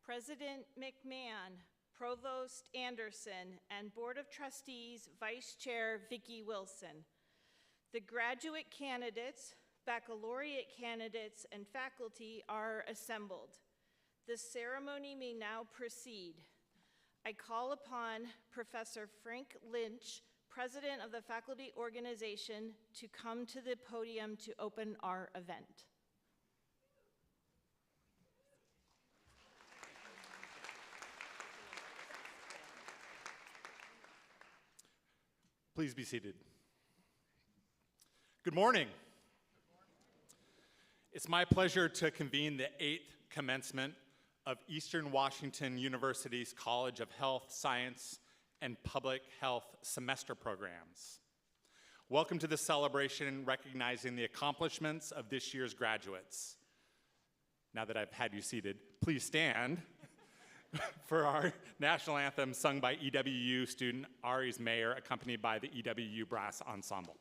President McMahon, Provost Anderson, and Board of Trustees Vice Chair Vicki Wilson. The graduate candidates, baccalaureate candidates, and faculty are assembled. The ceremony may now proceed. I call upon Professor Frank Lynch, President of the Faculty Organization, to come to the podium to open our event. Please be seated. Good morning. It's my pleasure to convene the 8th commencement of Eastern Washington University's College of Health Science and Public Health semester programs. Welcome to the celebration recognizing the accomplishments of this year's graduates. Now that I've had you seated, please stand for our national anthem sung by EWU student Aries Mayer, accompanied by the EWU Brass Ensemble.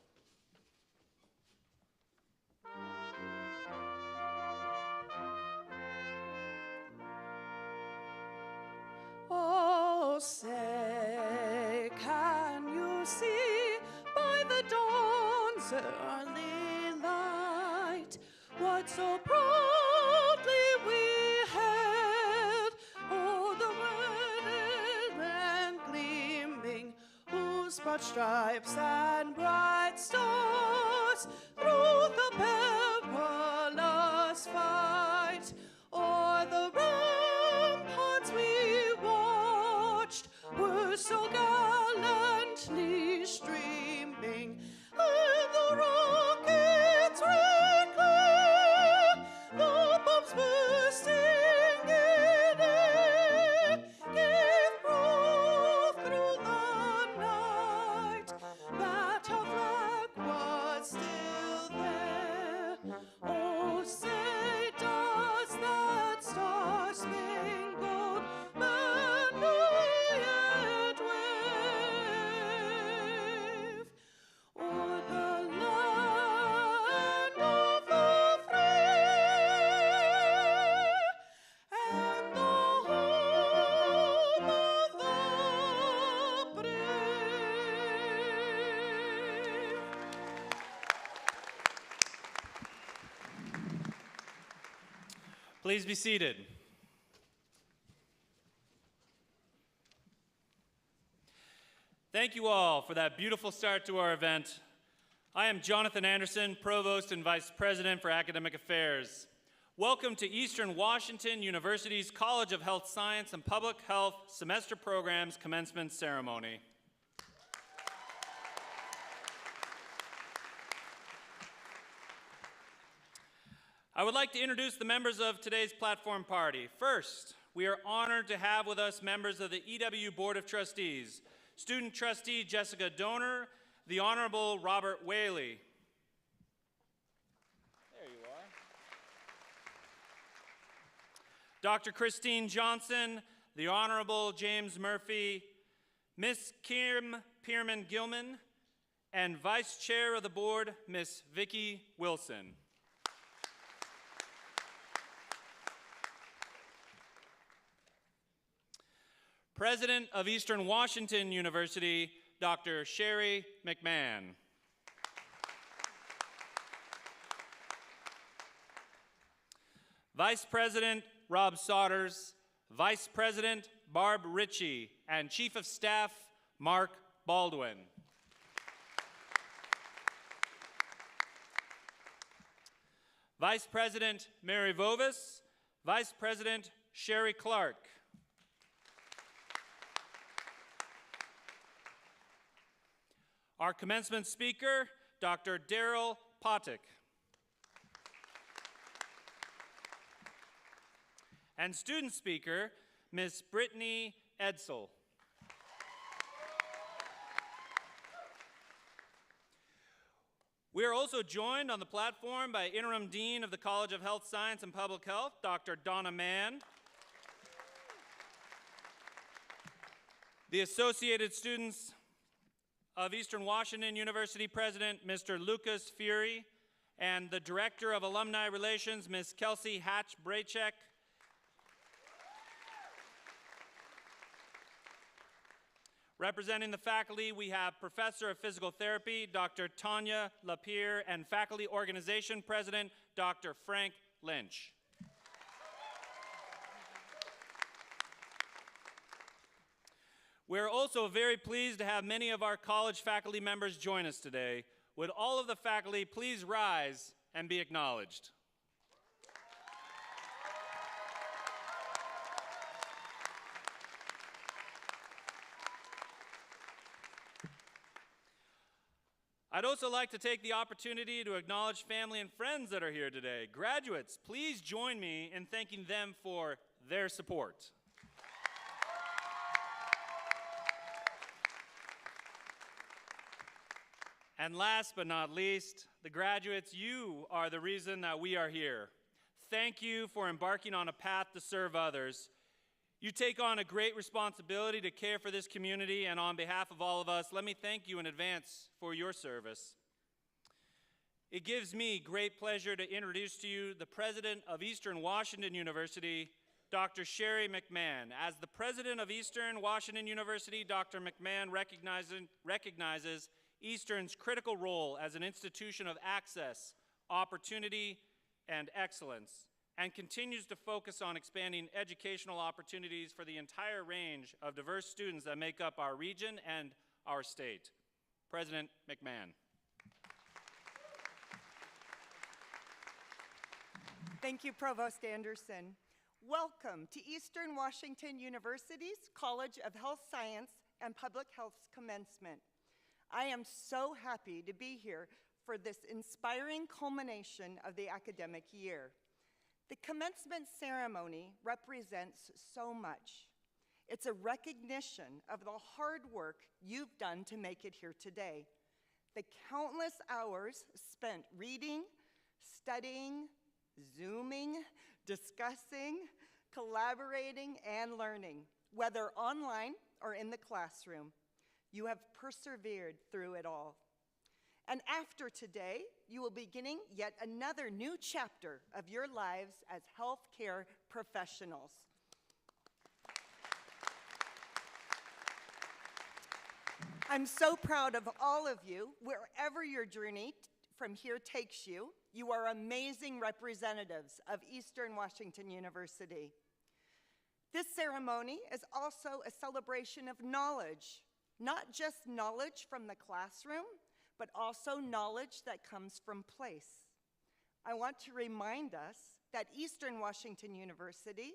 Oh, say, can you see by the dawn's early light what so proudly we held? Oh, the red and gleaming, whose broad stripes and bright stars through the perilous fight o'er the ramparts we watched were so gallantly streaming, and the rockets red glare, the bombs bursting in air, gave proof through the night that our flag was still there. Oh, say, does that star-spangled banner yet wave o'er the land of the free and the home of the brave? Please be seated. Thank you all for that beautiful start to our event. I am Jonathan Anderson, Provost and Vice President for Academic Affairs. Welcome to Eastern Washington University's College of Health Science and Public Health Semester Program's Commencement Ceremony. I would like to introduce the members of today's platform party. First, we are honored to have with us members of the EW Board of Trustees, Student Trustee Jessica Donor, the Honorable Robert Whaley. There you are. Dr. Christine Johnson, the Honorable James Murphy, Miss Kim Pierman-Gilman, and Vice Chair of the Board, Miss Vicki Wilson. President of Eastern Washington University, Dr. Sherry McMahon. Vice President Rob Sodders, Vice President Barb Ritchie, and Chief of Staff Mark Baldwin. Vice President Mary Vovis, Vice President Sherry Clark. Our commencement speaker, Dr. Daryl Potick. And student speaker, Ms. Brittany Edsel. We are also joined on the platform by Interim Dean of the College of Health Science and Public Health, Dr. Donna Mann. The Associated Students of Eastern Washington University President, Mr. Lucas Fury, and the Director of Alumni Relations, Ms. Kelsey Hatch-Braychek. Representing the faculty, we have Professor of Physical Therapy, Dr. Tanya Lapierre, and Faculty Organization President, Dr. Frank Lynch. We're also very pleased to have many of our college faculty members join us today. Would all of the faculty please rise and be acknowledged? I'd also like to take the opportunity to acknowledge family and friends that are here today. Graduates, please join me in thanking them for their support. And last but not least, the graduates, you are the reason that we are here. Thank you for embarking on a path to serve others. You take on a great responsibility to care for this community, and on behalf of all of us, let me thank you in advance for your service. It gives me great pleasure to introduce to you the president of Eastern Washington University, Dr. Sherry McMahon. As the president of Eastern Washington University, Dr. McMahon recognizes Eastern's critical role as an institution of access, opportunity, and excellence, and continues to focus on expanding educational opportunities for the entire range of diverse students that make up our region and our state. President McMahon. Thank you, Provost Anderson. Welcome to Eastern Washington University's College of Health Science and Public Health's commencement. I am so happy to be here for this inspiring culmination of the academic year. The commencement ceremony represents so much. It's a recognition of the hard work you've done to make it here today. The countless hours spent reading, studying, Zooming, discussing, collaborating, and learning, whether online or in the classroom. You have persevered through it all. And after today, you will be beginning yet another new chapter of your lives as healthcare professionals. I'm so proud of all of you, wherever your journey from here takes you. You are amazing representatives of Eastern Washington University. This ceremony is also a celebration of knowledge, not just knowledge from the classroom, but also knowledge that comes from place. I want to remind us that Eastern Washington University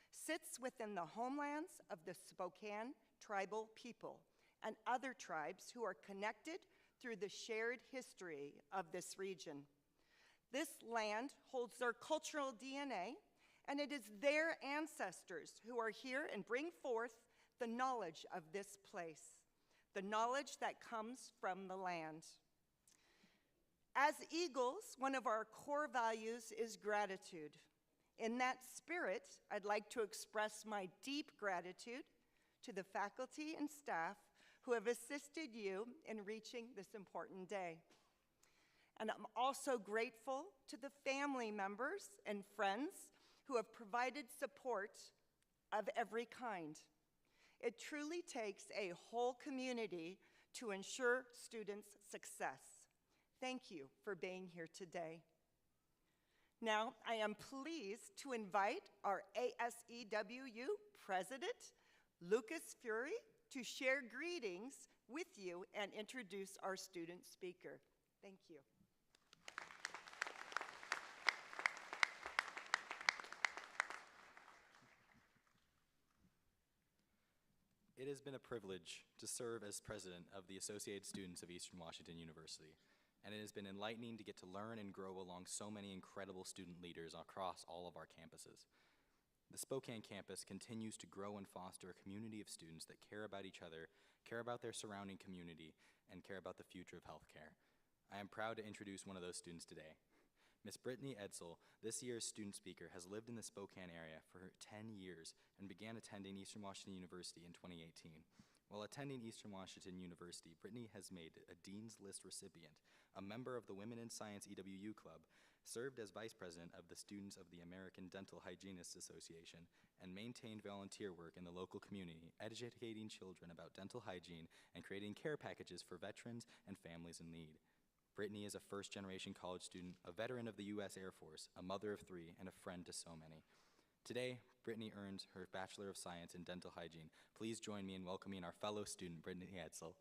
sits within the homelands of the Spokane tribal people and other tribes who are connected through the shared history of this region. This land holds their cultural DNA, and it is their ancestors who are here and bring forth the knowledge of this place, the knowledge that comes from the land. As Eagles, one of our core values is gratitude. In that spirit, I'd like to express my deep gratitude to the faculty and staff who have assisted you in reaching this important day. And I'm also grateful to the family members and friends who have provided support of every kind. It truly takes a whole community to ensure students' success. Thank you for being here today. Now, I am pleased to invite our ASEWU President, Lucas Fury, to share greetings with you and introduce our student speaker. Thank you. It has been a privilege to serve as president of the Associated Students of Eastern Washington University, and it has been enlightening to get to learn and grow along so many incredible student leaders across all of our campuses. The Spokane campus continues to grow and foster a community of students that care about each other, care about their surrounding community, and care about the future of healthcare. I am proud to introduce one of those students today. Ms. Brittany Edsel, this year's student speaker, has lived in the Spokane area for 10 years and began attending Eastern Washington University in 2018. While attending Eastern Washington University, Brittany has made a Dean's List recipient, a member of the Women in Science EWU Club, served as vice president of the Students of the American Dental Hygienists Association, and maintained volunteer work in the local community, educating children about dental hygiene and creating care packages for veterans and families in need. Brittany is a first-generation college student, a veteran of the U.S. Air Force, a mother of 3, and a friend to so many. Today, Brittany earns her Bachelor of Science in Dental Hygiene. Please join me in welcoming our fellow student, Brittany Edsel.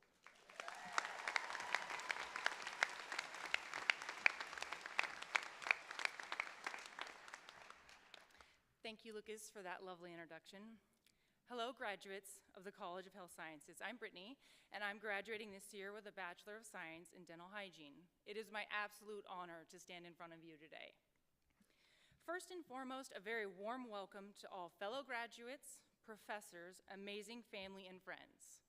Thank you, Lucas, for that lovely introduction. Hello, graduates of the College of Health Sciences. I'm Brittany, and I'm graduating this year with a Bachelor of Science in Dental Hygiene. It is my absolute honor to stand in front of you today. First and foremost, a very warm welcome to all fellow graduates, professors, amazing family, and friends.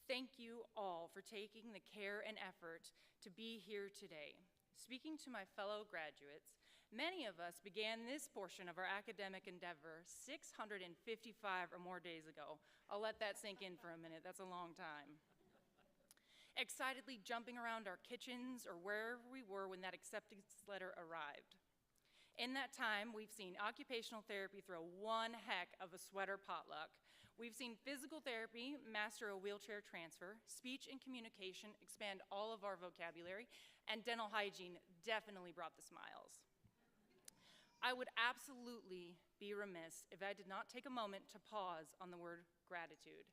Thank you all for taking the care and effort to be here today. Speaking to my fellow graduates, many of us began this portion of our academic endeavor 655 or more days ago. I'll let that sink in for a minute, that's a long time. Excitedly jumping around our kitchens or wherever we were when that acceptance letter arrived. In that time, we've seen occupational therapy throw one heck of a sweater potluck. We've seen physical therapy master a wheelchair transfer, speech and communication expand all of our vocabulary, and dental hygiene definitely brought the smiles. I would absolutely be remiss if I did not take a moment to pause on the word gratitude.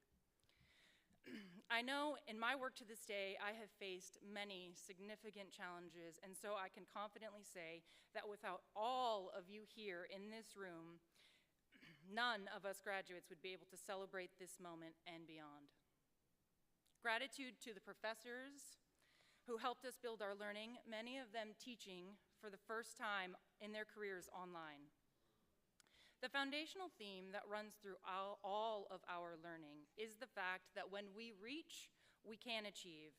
I know in my work to this day, I have faced many significant challenges, and so I can confidently say that without all of you here in this room, none of us graduates would be able to celebrate this moment and beyond. Gratitude to the professors who helped us build our learning, many of them teaching for the first time in their careers online. The foundational theme that runs through all of our learning is the fact that when we reach, we can achieve.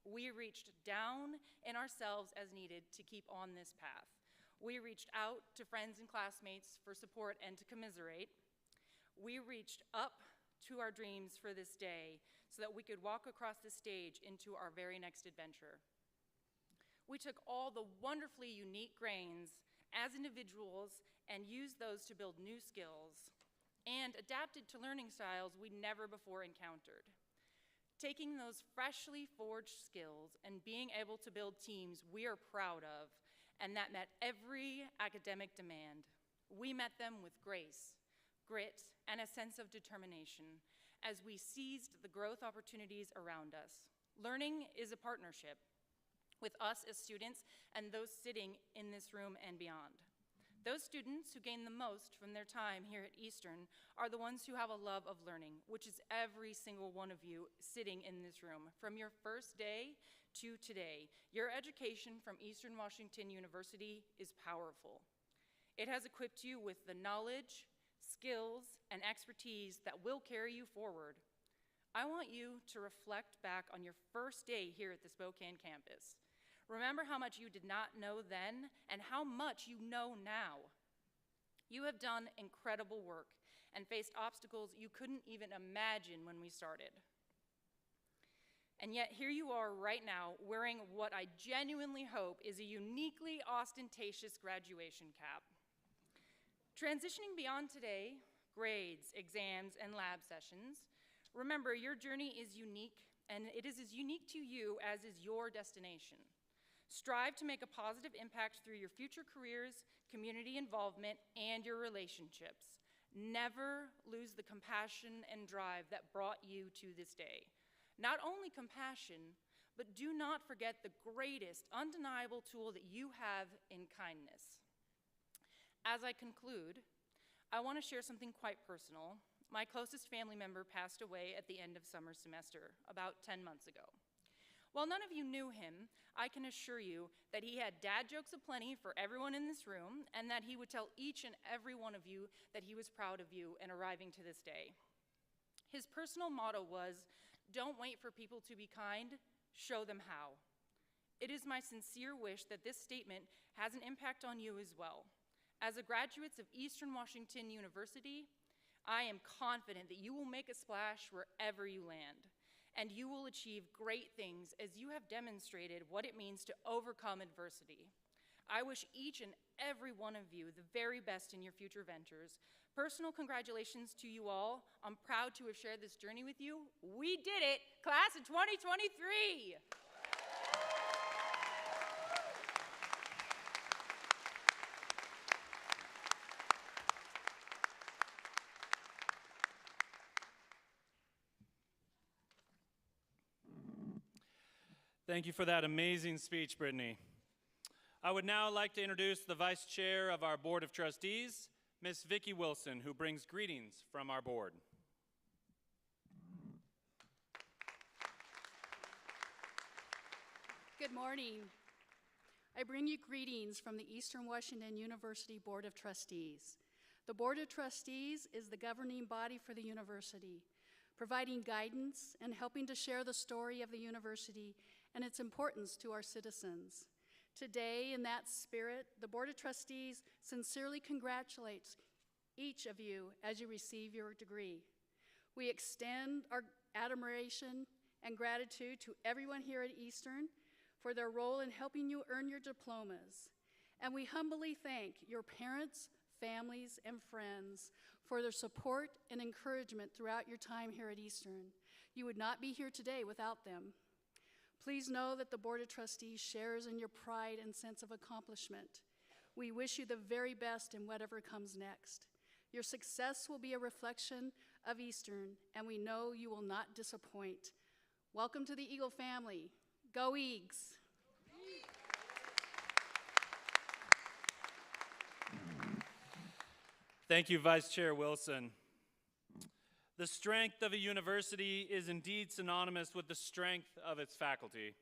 We reached down in ourselves as needed to keep on this path. We reached out to friends and classmates for support and to commiserate. We reached up to our dreams for this day so that we could walk across the stage into our very next adventure. We took all the wonderfully unique grains as individuals and used those to build new skills and adapted to learning styles we'd never before encountered. Taking those freshly forged skills and being able to build teams we are proud of and that met every academic demand. We met them with grace, grit, and a sense of determination as we seized the growth opportunities around us. Learning is a partnership with us as students and those sitting in this room and beyond. Those students who gain the most from their time here at Eastern are the ones who have a love of learning, which is every single one of you sitting in this room. From your first day to today, your education from Eastern Washington University is powerful. It has equipped you with the knowledge, skills, and expertise that will carry you forward. I want you to reflect back on your first day here at the Spokane campus. Remember how much you did not know then and how much you know now. You have done incredible work and faced obstacles you couldn't even imagine when we started. And yet here you are right now wearing what I genuinely hope is a uniquely ostentatious graduation cap. Transitioning beyond today, grades, exams, and lab sessions, remember your journey is unique and it is as unique to you as is your destination. Strive to make a positive impact through your future careers, community involvement, and your relationships. Never lose the compassion and drive that brought you to this day. Not only compassion, but do not forget the greatest undeniable tool that you have in kindness. As I conclude, I want to share something quite personal. My closest family member passed away at the end of summer semester, about 10 months ago. While none of you knew him, I can assure you that he had dad jokes aplenty for everyone in this room, and that he would tell each and every one of you that he was proud of you in arriving to this day. His personal motto was, "Don't wait for people to be kind, show them how." It is my sincere wish that this statement has an impact on you as well. As a graduates of Eastern Washington University, I am confident that you will make a splash wherever you land. And you will achieve great things as you have demonstrated what it means to overcome adversity. I wish each and every one of you the very best in your future ventures. Personal congratulations to you all. I'm proud to have shared this journey with you. We did it, class of 2023. Thank you for that amazing speech, Brittany. I would now like to introduce the Vice Chair of our Board of Trustees, Ms. Vicki Wilson, who brings greetings from our board. Good morning. I bring you greetings from the Eastern Washington University Board of Trustees. The Board of Trustees is the governing body for the university, providing guidance and helping to share the story of the university and its importance to our citizens. Today, in that spirit, the Board of Trustees sincerely congratulates each of you as you receive your degree. We extend our admiration and gratitude to everyone here at Eastern for their role in helping you earn your diplomas. And we humbly thank your parents, families, and friends for their support and encouragement throughout your time here at Eastern. You would not be here today without them. Please know that the Board of Trustees shares in your pride and sense of accomplishment. We wish you the very best in whatever comes next. Your success will be a reflection of Eastern, and we know you will not disappoint. Welcome to the Eagle family. Go Eags! Thank you, Vice Chair Wilson. The strength of a university is indeed synonymous with the strength of its faculty.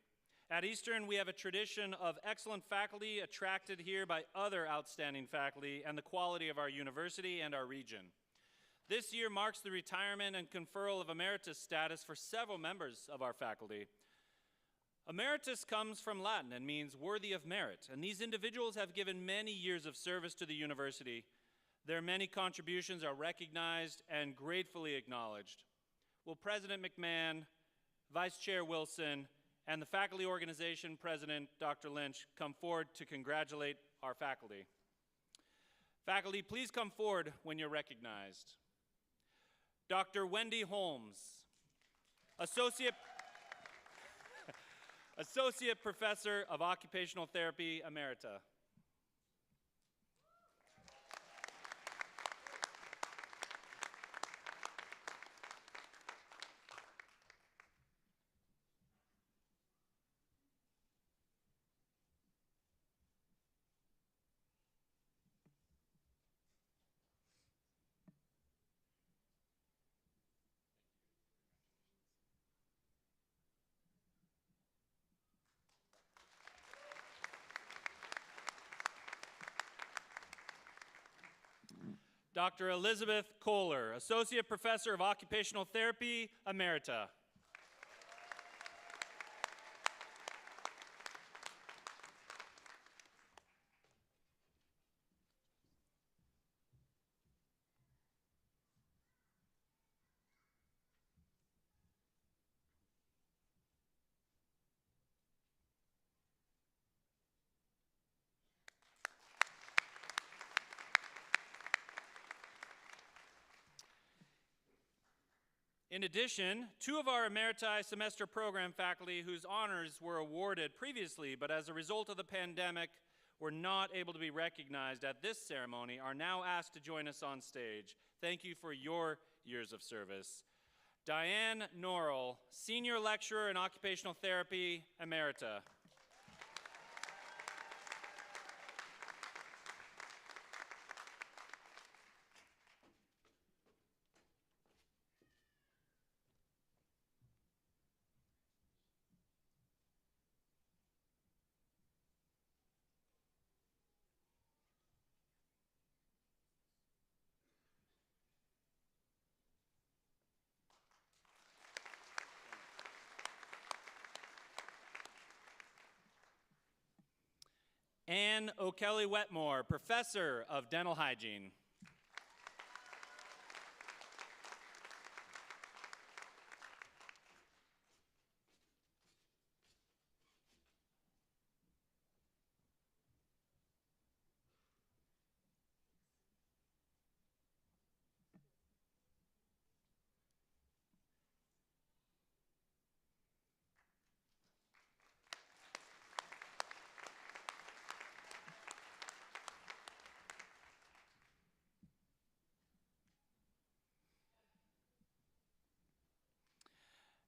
At Eastern, we have a tradition of excellent faculty attracted here by other outstanding faculty and the quality of our university and our region. This year marks the retirement and conferral of emeritus status for several members of our faculty. Emeritus comes from Latin and means worthy of merit, and these individuals have given many years of service to the university. Their many contributions are recognized and gratefully acknowledged. Will President McMahon, Vice Chair Wilson, and the faculty organization president, Dr. Lynch, come forward to congratulate our faculty. Faculty, please come forward when you're recognized. Dr. Wendy Holmes, Associate Professor of Occupational Therapy, Emerita. Dr. Elizabeth Kohler, Associate Professor of Occupational Therapy, Emerita. In addition, two of our Emeriti semester program faculty whose honors were awarded previously, but as a result of the pandemic were not able to be recognized at this ceremony, are now asked to join us on stage. Thank you for your years of service. Diane Norrell, Senior Lecturer in Occupational Therapy, Emerita. Anne O'Kelly Wetmore, Professor of Dental Hygiene.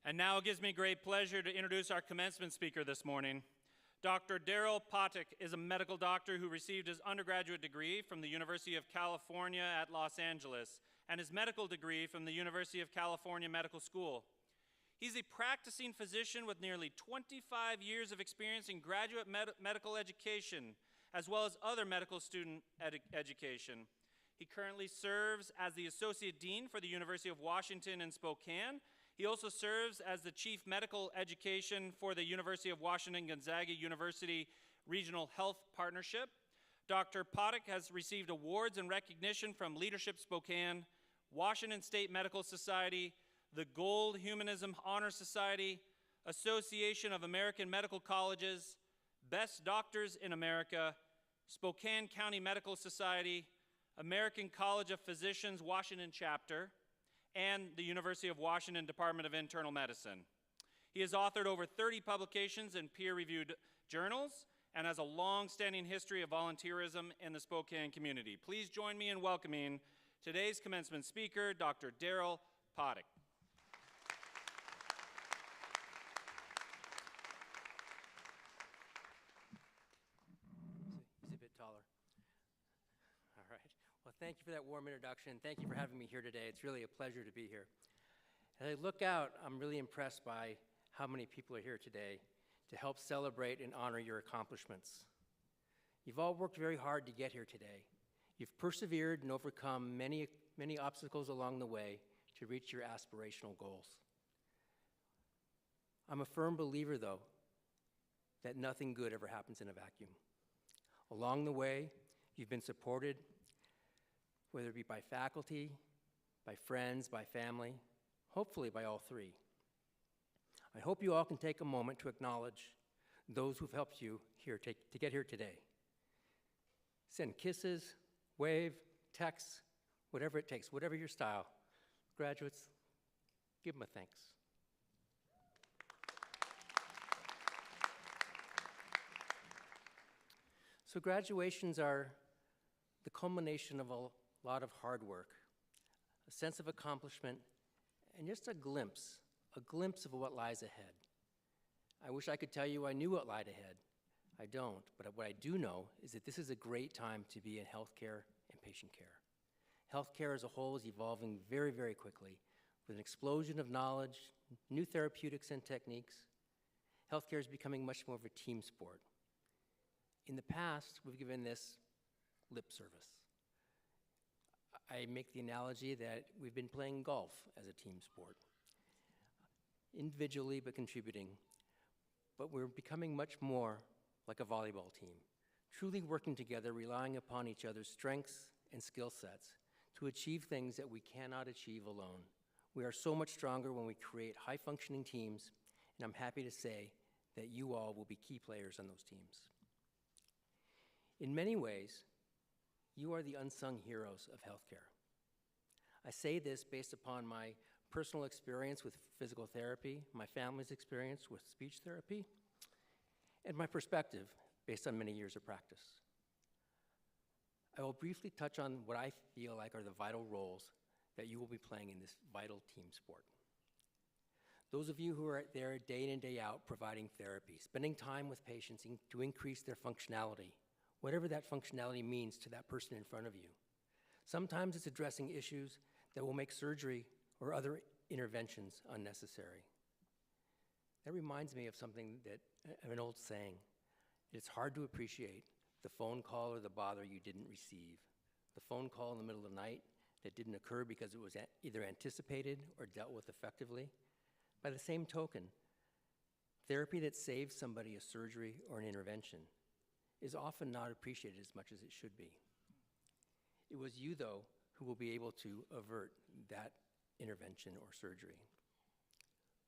And now it gives me great pleasure to introduce our commencement speaker this morning. Dr. Daryl Potic is a medical doctor who received his undergraduate degree from the University of California at Los Angeles and his medical degree from the University of California Medical School. He's a practicing physician with nearly 25 years of experience in graduate medical education, as well as other medical student education. He currently serves as the Associate Dean for the University of Washington in Spokane. He also serves as the Chief Medical Education for the University of Washington Gonzaga University Regional Health Partnership. Dr. Potic has received awards and recognition from Leadership Spokane, Washington State Medical Society, the Gold Humanism Honor Society, Association of American Medical Colleges, Best Doctors in America, Spokane County Medical Society, American College of Physicians Washington Chapter, and the University of Washington Department of Internal Medicine. He has authored over 30 publications in peer-reviewed journals and has a long-standing history of volunteerism in the Spokane community. Please join me in welcoming today's commencement speaker, Dr. Daryl Potic. He's a bit taller. All right. Well, thank you for that warm introduction. Thank you for having me here today. It's really a pleasure to be here. As I look out, I'm really impressed by how many people are here today to help celebrate and honor your accomplishments. You've all worked very hard to get here today. You've persevered and overcome many obstacles along the way to reach your aspirational goals. I'm a firm believer, though, that nothing good ever happens in a vacuum. Along the way, you've been supported, whether it be by faculty, by friends, by family, hopefully by all three. I hope you all can take a moment to acknowledge those who've helped you here to get here today. Send kisses, wave, text, whatever it takes, whatever your style. Graduates, give them a thanks. So graduations are the culmination of a lot of hard work, a sense of accomplishment, and just a glimpse of what lies ahead. I wish I could tell you I knew what lied ahead. I don't, but what I do know is that this is a great time to be in healthcare and patient care. Healthcare as a whole is evolving very, very quickly with an explosion of knowledge, new therapeutics and techniques. Healthcare is becoming much more of a team sport. In the past, we've given this lip service. I make the analogy that we've been playing golf as a team sport, individually but contributing, but we're becoming much more like a volleyball team, truly working together, relying upon each other's strengths and skill sets to achieve things that we cannot achieve alone. We are so much stronger when we create high-functioning teams, and I'm happy to say that you all will be key players on those teams. In many ways, you are the unsung heroes of healthcare. I say this based upon my personal experience with physical therapy, my family's experience with speech therapy, and my perspective based on many years of practice. I will briefly touch on what I feel like are the vital roles that you will be playing in this vital team sport. Those of you who are there day in and day out providing therapy, spending time with patients to increase their functionality, whatever that functionality means to that person in front of you. Sometimes it's addressing issues that will make surgery or other interventions unnecessary. That reminds me of something of an old saying. It's hard to appreciate the phone call or the bother you didn't receive. The phone call in the middle of the night that didn't occur because it was either anticipated or dealt with effectively. By the same token, therapy that saves somebody a surgery or an intervention is often not appreciated as much as it should be. It was you, though, who will be able to avert that intervention or surgery.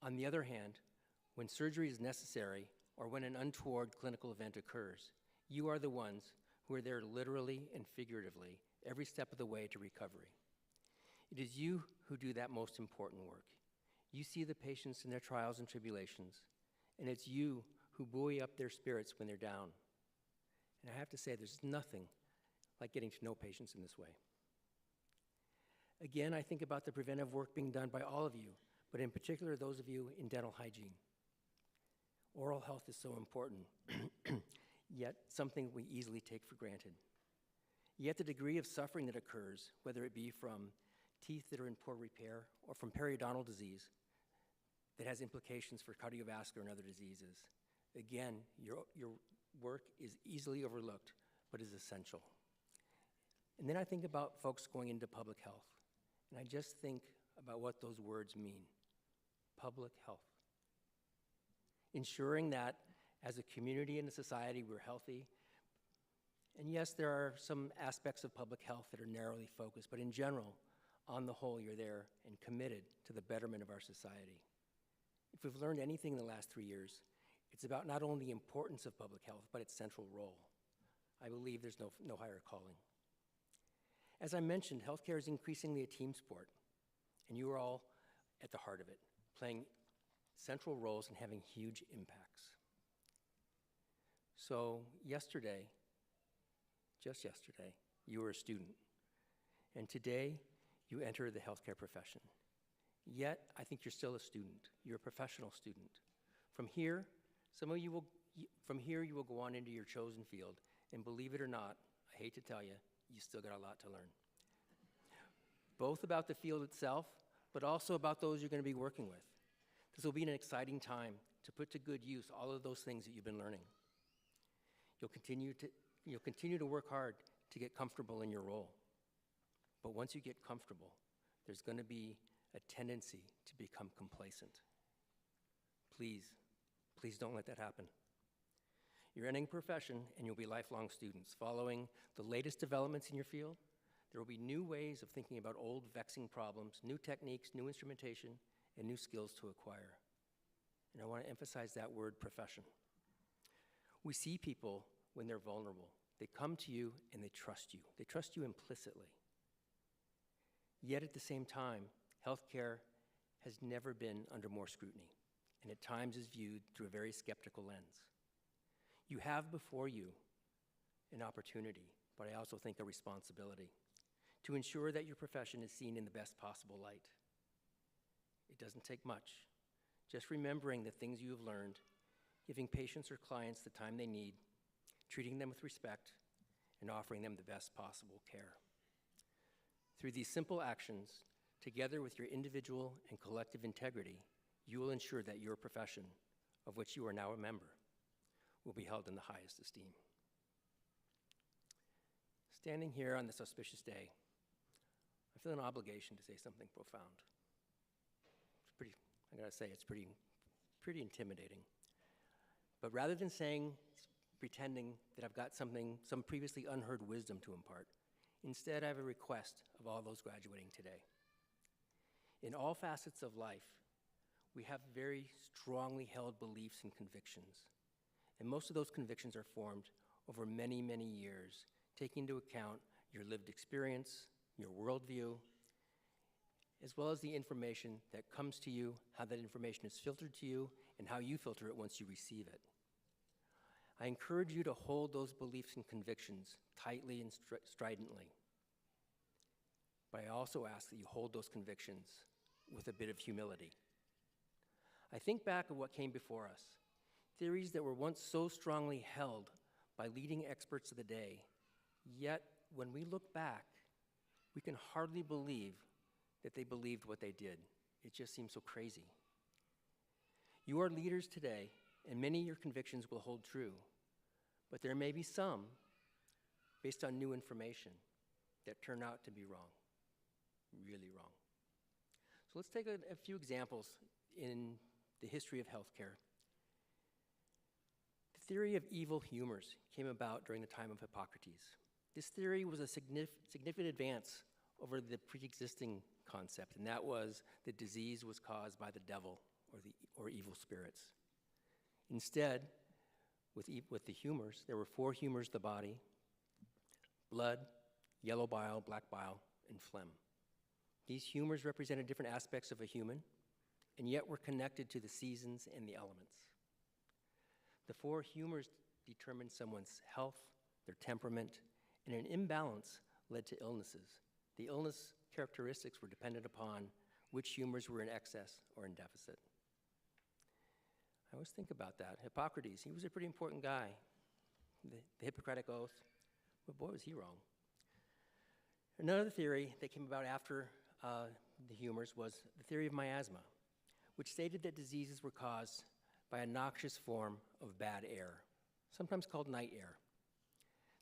On the other hand, when surgery is necessary or when an untoward clinical event occurs, you are the ones who are there literally and figuratively every step of the way to recovery. It is you who do that most important work. You see the patients in their trials and tribulations, and it's you who buoy up their spirits when they're down. And I have to say, there's nothing like getting to know patients in this way. Again, I think about the preventive work being done by all of you, but in particular those of you in dental hygiene. Oral health is so important, yet something we easily take for granted. Yet the degree of suffering that occurs, whether it be from teeth that are in poor repair or from periodontal disease that has implications for cardiovascular and other diseases, again, your work is easily overlooked, but is essential. And then I think about folks going into public health, and I just think about what those words mean. Public health. Ensuring that as a community and a society we're healthy. And yes, there are some aspects of public health that are narrowly focused, but in general, on the whole, you're there and committed to the betterment of our society. If we've learned anything in the last 3 years, it's about not only the importance of public health, but its central role. I believe there's no higher calling. As I mentioned, healthcare is increasingly a team sport, and you are all at the heart of it, playing central roles and having huge impacts. So yesterday, just yesterday, you were a student, and today you enter the healthcare profession. Yet, I think you're still a student. You're a professional student. From here, you will go on into your chosen field, and believe it or not, I hate to tell you, you still got a lot to learn. Both about the field itself, but also about those you're going to be working with. This will be an exciting time to put to good use all of those things that you've been learning. You'll continue to work hard to get comfortable in your role. But once you get comfortable, there's going to be a tendency to become complacent. Please don't let that happen. You're entering a profession and you'll be lifelong students. Following the latest developments in your field, there will be new ways of thinking about old vexing problems, new techniques, new instrumentation, and new skills to acquire. And I want to emphasize that word, profession. We see people when they're vulnerable. They come to you and they trust you. They trust you implicitly. Yet at the same time, healthcare has never been under more scrutiny, and at times is viewed through a very skeptical lens. You have before you an opportunity, but I also think a responsibility, to ensure that your profession is seen in the best possible light. It doesn't take much. Just remembering the things you have learned, giving patients or clients the time they need, treating them with respect, and offering them the best possible care. Through these simple actions, together with your individual and collective integrity, you will ensure that your profession, of which you are now a member, will be held in the highest esteem. Standing here on this auspicious day, I feel an obligation to say something profound. I gotta say, it's pretty intimidating. But rather than pretending that I've got some previously unheard wisdom to impart, instead I have a request of all those graduating today. In all facets of life, we have very strongly held beliefs and convictions. And most of those convictions are formed over many, many years, taking into account your lived experience, your worldview, as well as the information that comes to you, how that information is filtered to you, and how you filter it once you receive it. I encourage you to hold those beliefs and convictions tightly and stridently. But I also ask that you hold those convictions with a bit of humility. I think back of what came before us, theories that were once so strongly held by leading experts of the day, yet when we look back, we can hardly believe that they believed what they did. It just seems so crazy. You are leaders today, and many of your convictions will hold true, but there may be some, based on new information, that turn out to be wrong, really wrong. So let's take a few examples in the history of healthcare. The theory of evil humors came about during the time of Hippocrates. This theory was a significant advance over the pre-existing concept, and that was that disease was caused by the devil or evil spirits. Instead, with the humors, there were 4 humors of the body: blood, yellow bile, black bile, and phlegm. These humors represented different aspects of a human, and yet were connected to the seasons and the elements. The 4 humors determined someone's health, their temperament, and an imbalance led to illnesses. The illness characteristics were dependent upon which humors were in excess or in deficit. I always think about that. Hippocrates, he was a pretty important guy. The Hippocratic Oath, but boy, was he wrong. Another theory that came about after the humors was the theory of miasma, which stated that diseases were caused by a noxious form of bad air, sometimes called night air.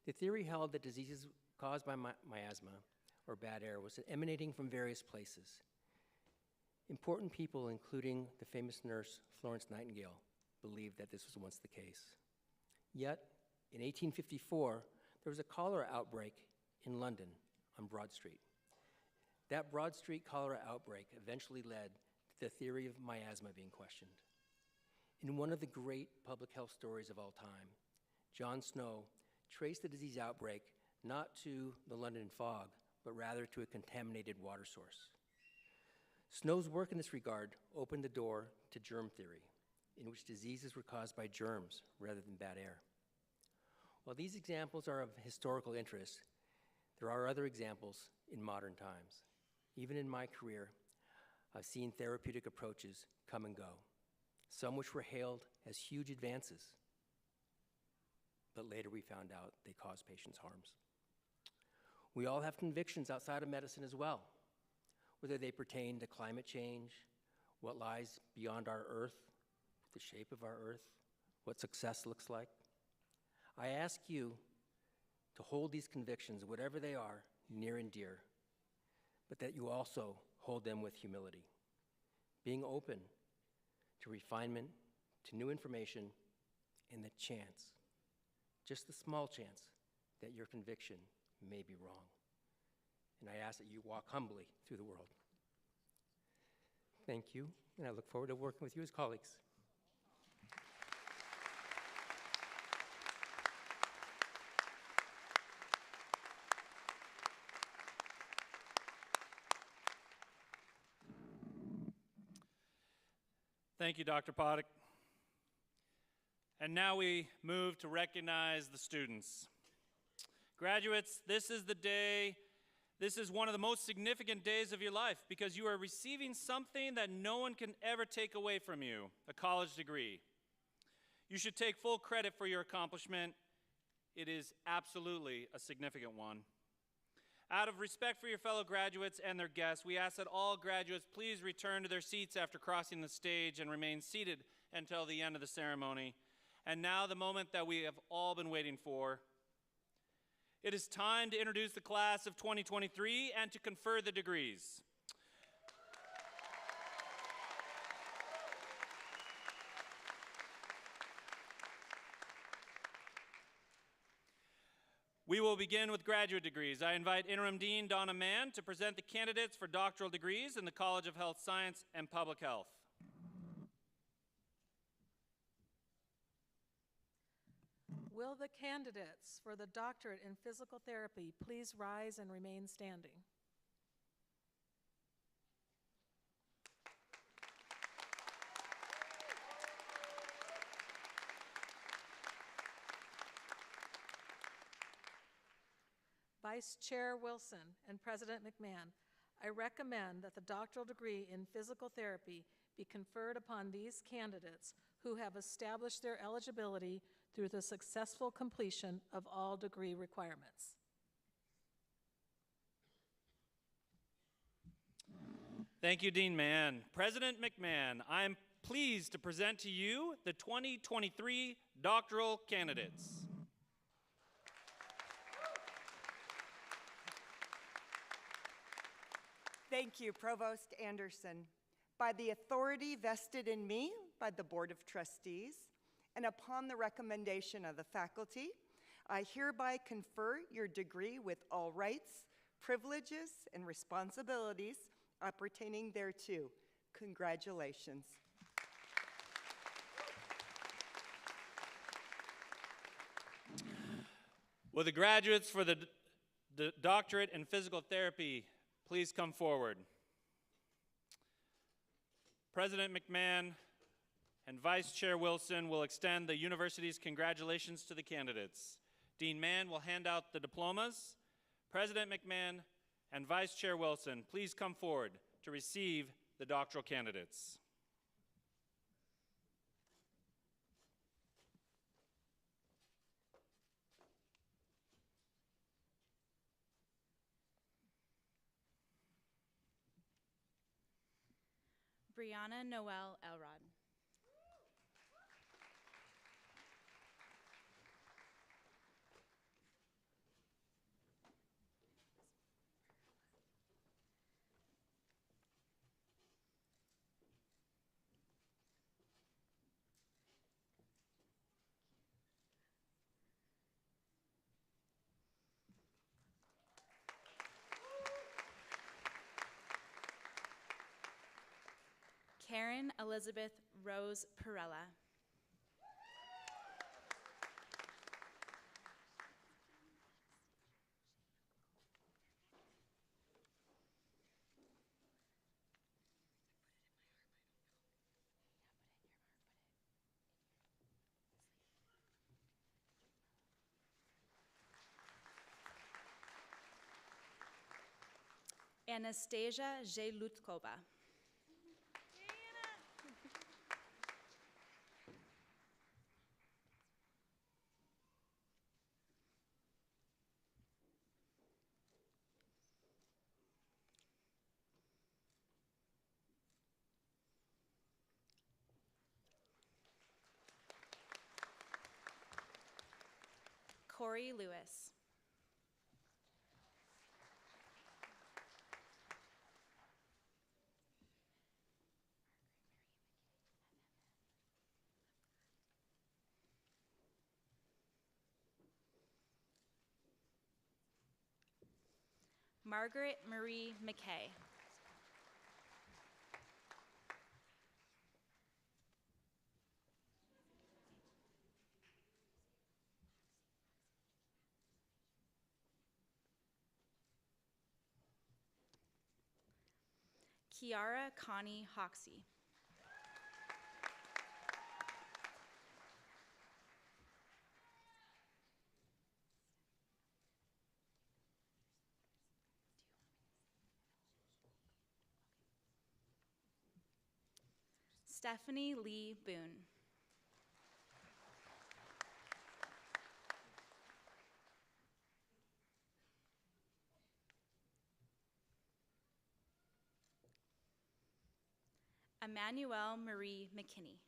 The theory held that diseases caused by miasma, or bad air, was emanating from various places. Important people, including the famous nurse Florence Nightingale, believed that this was once the case. Yet, in 1854, there was a cholera outbreak in London on Broad Street. That Broad Street cholera outbreak eventually led to the theory of miasma being questioned. In one of the great public health stories of all time, John Snow traced the disease outbreak not to the London fog, but rather to a contaminated water source. Snow's work in this regard opened the door to germ theory, in which diseases were caused by germs rather than bad air. While these examples are of historical interest, there are other examples in modern times. Even in my career, I've seen therapeutic approaches come and go, some which were hailed as huge advances, but later we found out they caused patients harms. We all have convictions outside of medicine as well, whether they pertain to climate change, what lies beyond our earth, the shape of our earth, what success looks like. I ask you to hold these convictions, whatever they are, near and dear, but that you also hold them with humility, being open to refinement, to new information, and the chance, just the small chance, that your conviction may be wrong. And I ask that you walk humbly through the world. Thank you, and I look forward to working with you as colleagues. Thank you, Dr. Poddick. And now we move to recognize the students. Graduates, this is the day, this is one of the most significant days of your life because you are receiving something that no one can ever take away from you, a college degree. You should take full credit for your accomplishment. It is absolutely a significant one. Out of respect for your fellow graduates and their guests, we ask that all graduates please return to their seats after crossing the stage and remain seated until the end of the ceremony. And now the moment that we have all been waiting for. It is time to introduce the class of 2023 and to confer the degrees. We will begin with graduate degrees. I invite Interim Dean Donna Mann to present the candidates for doctoral degrees in the College of Health Science and Public Health. Will the candidates for the doctorate in physical therapy please rise and remain standing? Vice Chair Wilson and President McMahon, I recommend that the doctoral degree in physical therapy be conferred upon these candidates who have established their eligibility through the successful completion of all degree requirements. Thank you, Dean Mann. President McMahon, I am pleased to present to you the 2023 doctoral candidates. Thank you, Provost Anderson. By the authority vested in me by the Board of Trustees, and upon the recommendation of the faculty, I hereby confer your degree with all rights, privileges, and responsibilities appertaining thereto. Congratulations. Will the graduates for the doctorate in physical therapy please come forward? President McMahon and Vice Chair Wilson will extend the university's congratulations to the candidates. Dean Mann will hand out the diplomas. President McMahon and Vice Chair Wilson, please come forward to receive the doctoral candidates. Brianna Noel Elrod. Karen Elizabeth Rose Perella. Anastasia Zelutkova. Corey Lewis. Margaret Marie McKay. Kiara Connie Hoxie. Stephanie Lee Boone. Emmanuelle Marie McKinney.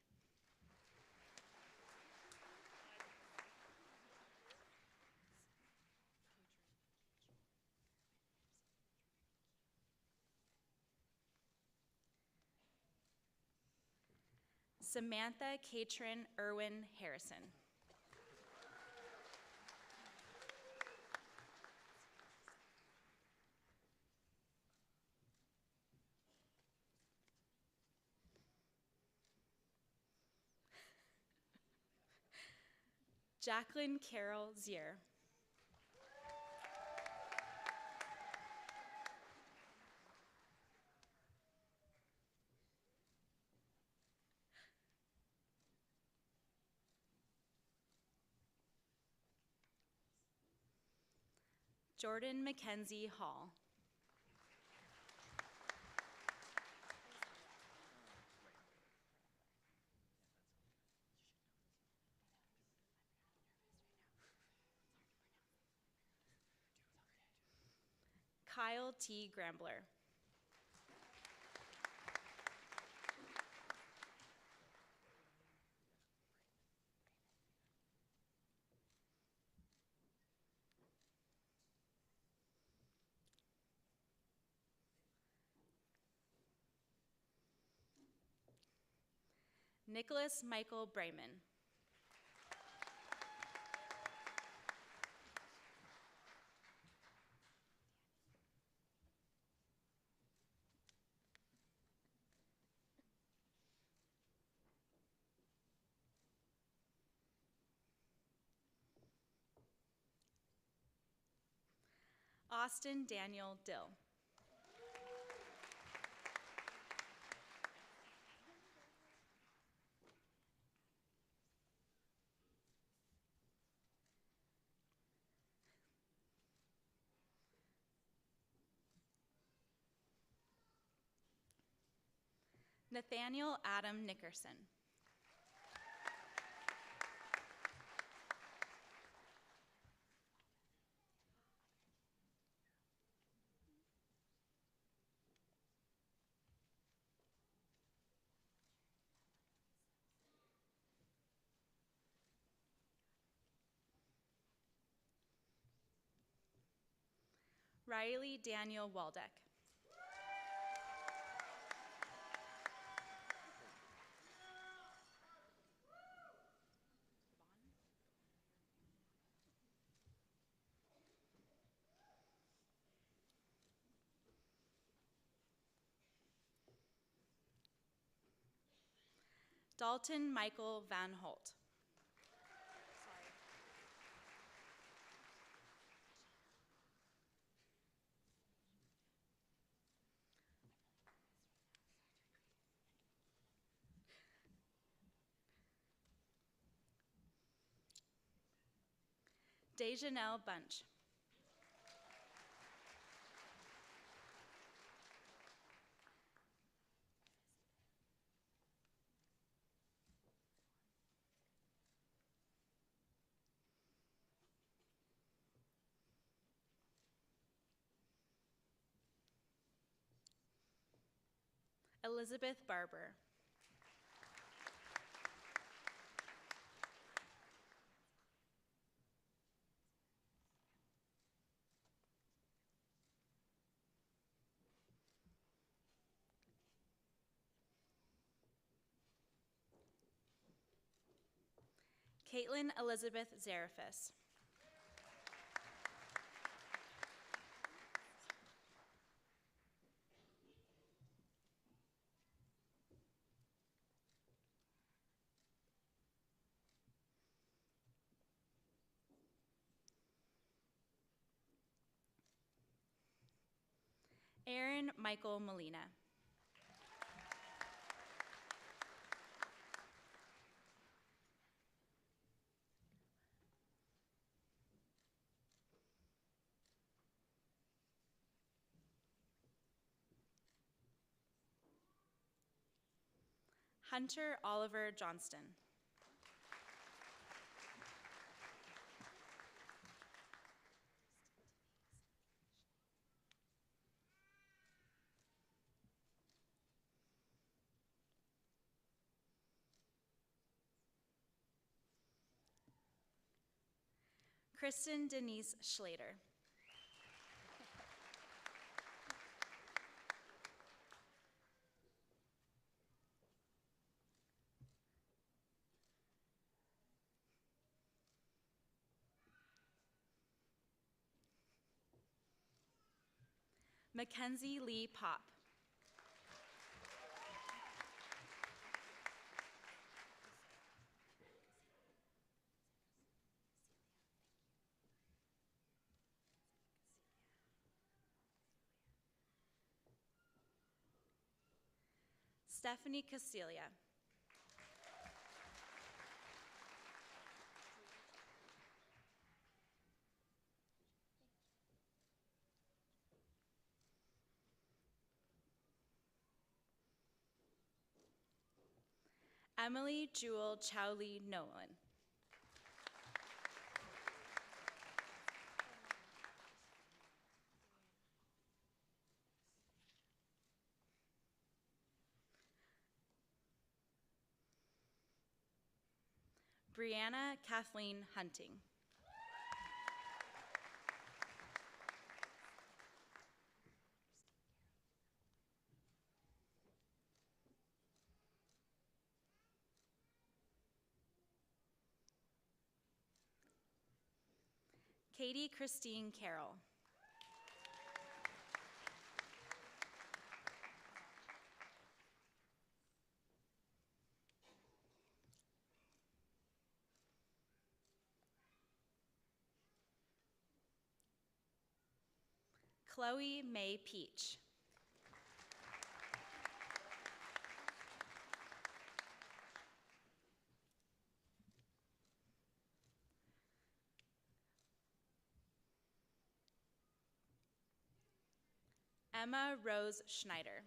Samantha Katrin Irwin Harrison. Jacqueline Carol Zier. Jordan Mackenzie Hall. Kyle T. Grambler. Nicholas Michael Brayman. Austin Daniel Dill. Nathaniel Adam Nickerson. Riley Daniel Waldeck. Dalton Michael Van Holt. Dejanelle Bunch. Elizabeth Barber. Caitlin Elizabeth Zarefis. Aaron Michael Molina. Hunter Oliver Johnston. Kristen Denise Schlater. Mackenzie Lee Pop. Stephanie Casilia. Emily Jewel Chowley Nolan. Brianna Kathleen Hunting. Katie Christine Carroll. Chloe May Peach. Emma Rose Schneider.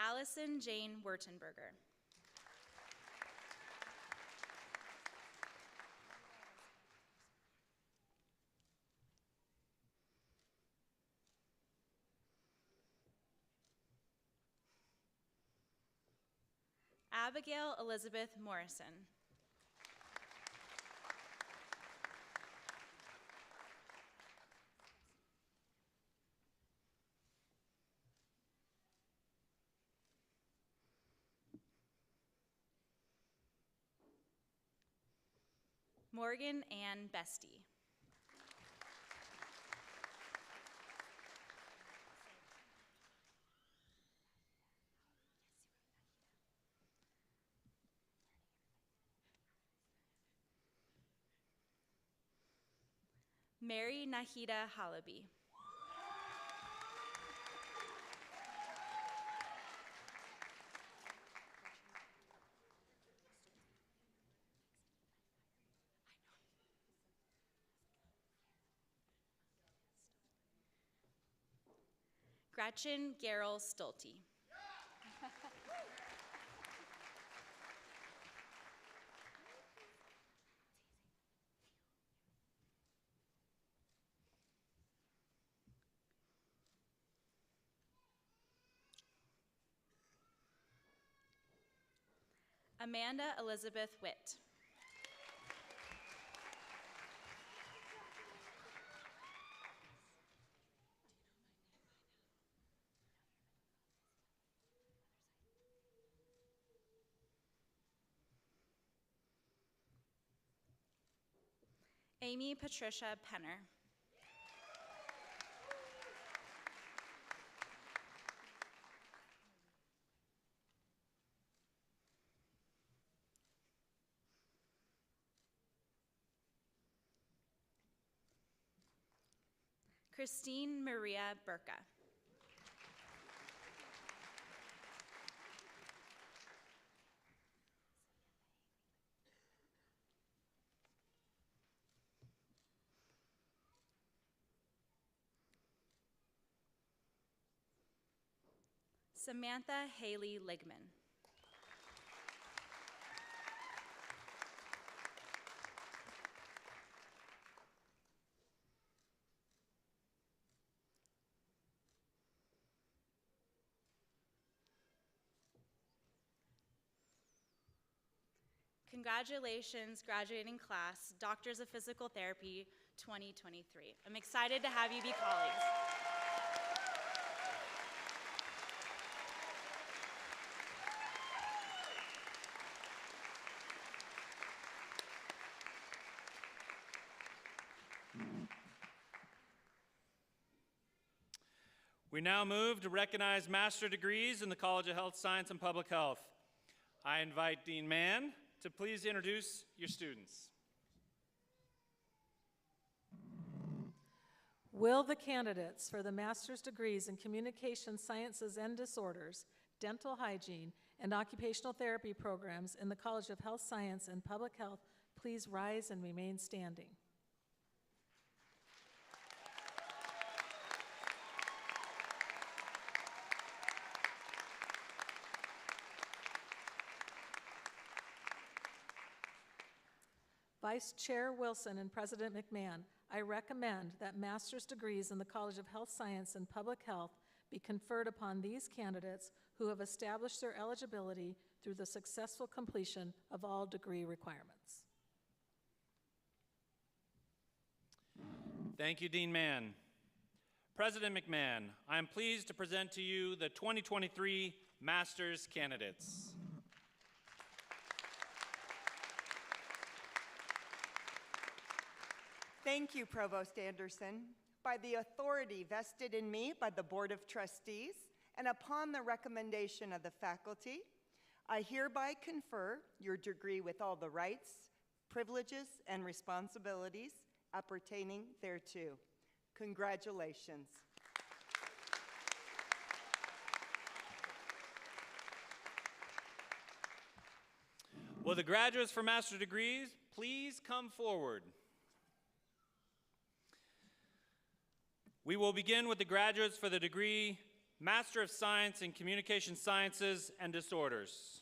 Allison Jane Wurtenberger. Abigail Elizabeth Morrison. Morgan Ann Bestie. Mary Nahida Halaby. Gretchen Garrel Stulte. Amanda Elizabeth Witt. Amy Patricia Penner. Christine Maria Burka. Samantha Haley Ligman. Congratulations, graduating class, Doctors of Physical Therapy 2023. I'm excited to have you be colleagues. We now move to recognize master degrees in the College of Health Science and Public Health. I invite Dean Mann to please introduce your students. Will the candidates for the master's degrees in Communication Sciences and Disorders, Dental Hygiene, and Occupational Therapy programs in the College of Health Science and Public Health please rise and remain standing? Vice Chair Wilson and President McMahon, I recommend that master's degrees in the College of Health Science and Public Health be conferred upon these candidates who have established their eligibility through the successful completion of all degree requirements. Thank you, Dean Mann. President McMahon, I am pleased to present to you the 2023 master's candidates. Thank you, Provost Anderson. By the authority vested in me by the Board of Trustees and upon the recommendation of the faculty, I hereby confer your degree with all the rights, privileges, and responsibilities appertaining thereto. Congratulations. Will the graduates for master's degrees please come forward? We will begin with the graduates for the degree Master of Science in Communication Sciences and Disorders.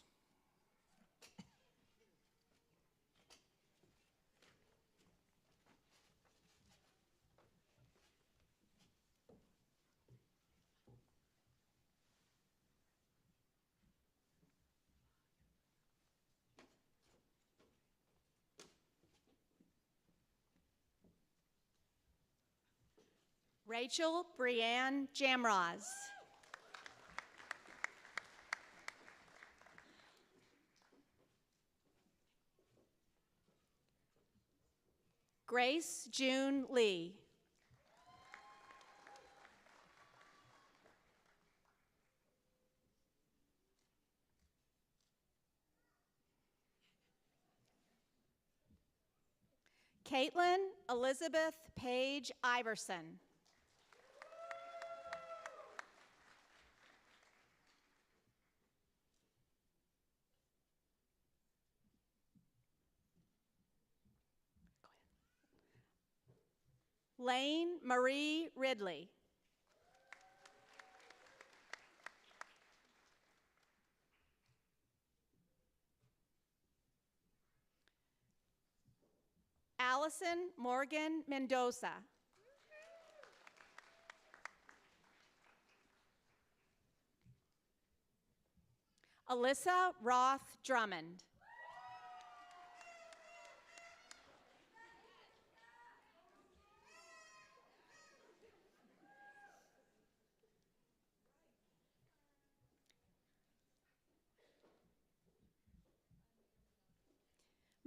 Rachel Brianne Jamroz. Grace June Lee. Caitlin Elizabeth Page Iverson. Lane Marie Ridley. Allison Morgan Mendoza. Alyssa Roth Drummond.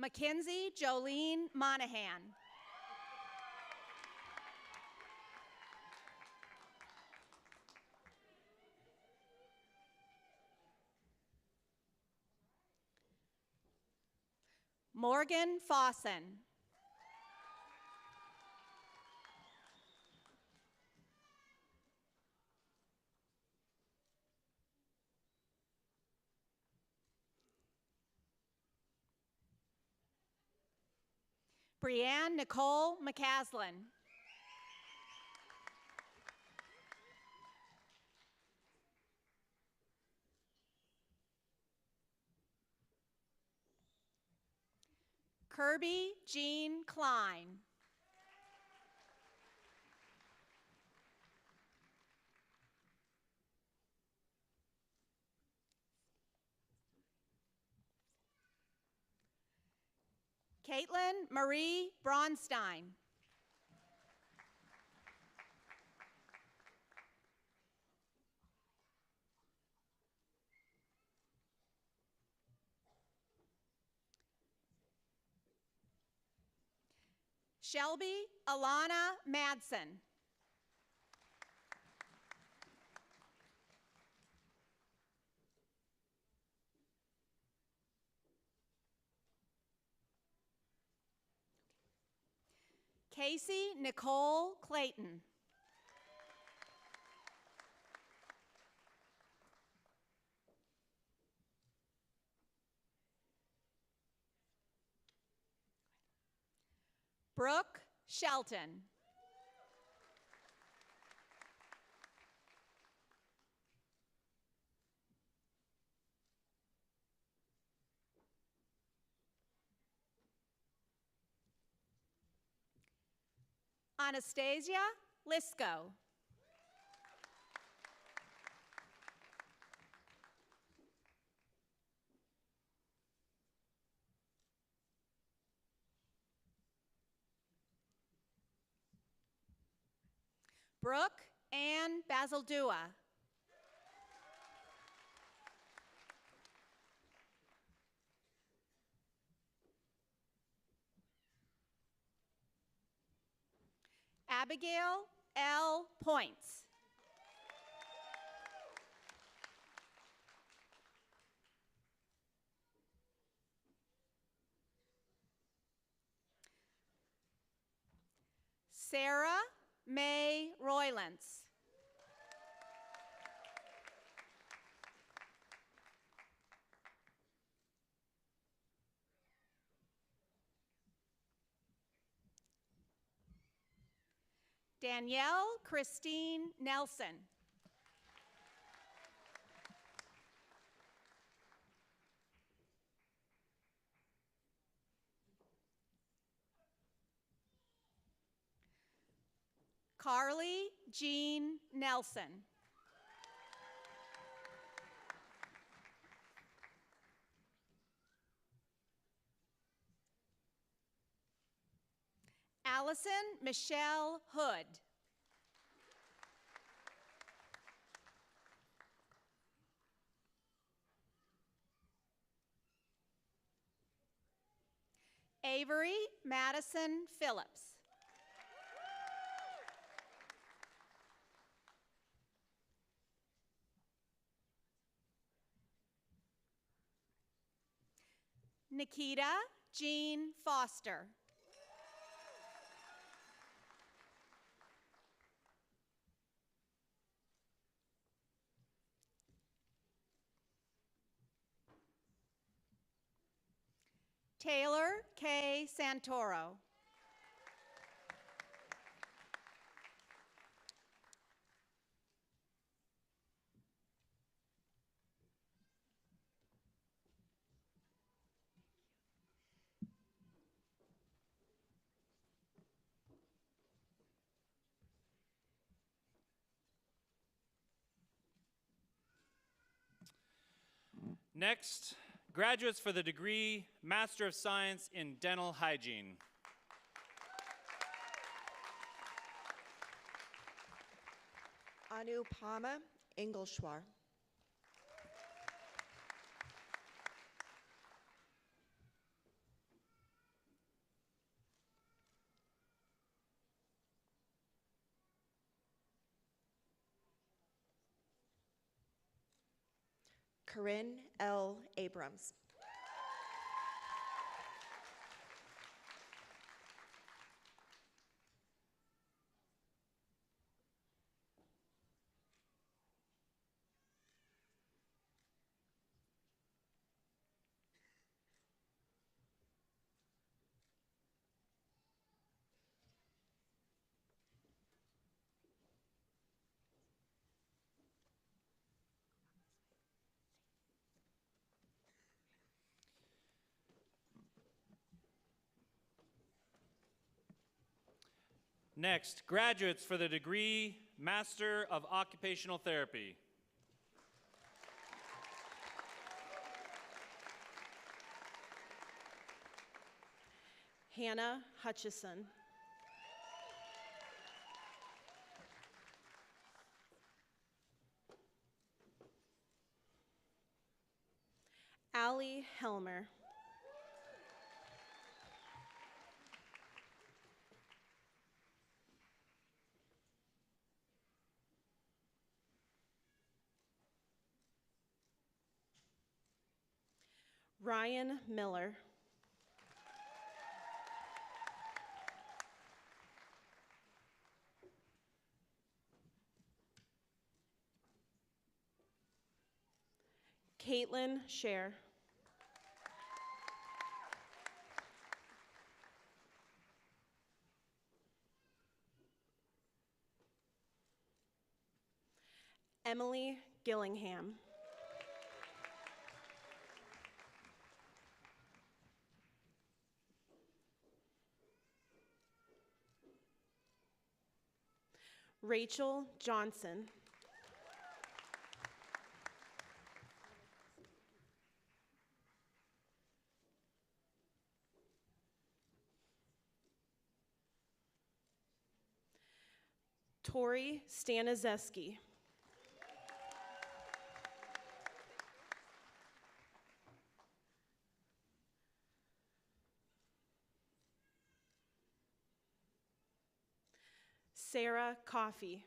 Mackenzie Jolene Monahan. Morgan Fossen. Brianne Nicole McCaslin. Kirby Jean Klein. Caitlin Marie Braunstein. Shelby Alana Madsen. Casey Nicole Clayton. Brooke Shelton. Anastasia Lisco. Brooke Ann Basildua. Abigail L. Points. Sarah May Roylance. Danielle Christine Nelson. Carly Jean Nelson. Allison Michelle Hood. Avery Madison Phillips. Nikita Jean Foster. Taylor K. Santoro. Next, graduates for the degree Master of Science in Dental Hygiene. Anupama Engelschwar. Corinne L. Abrams. Next, graduates for the degree Master of Occupational Therapy. Hannah Hutchison. Allie Helmer. Ryan Miller. Caitlin Scher. Emily Gillingham. Rachel Johnson. Tori Staniszewski. Sarah Coffey.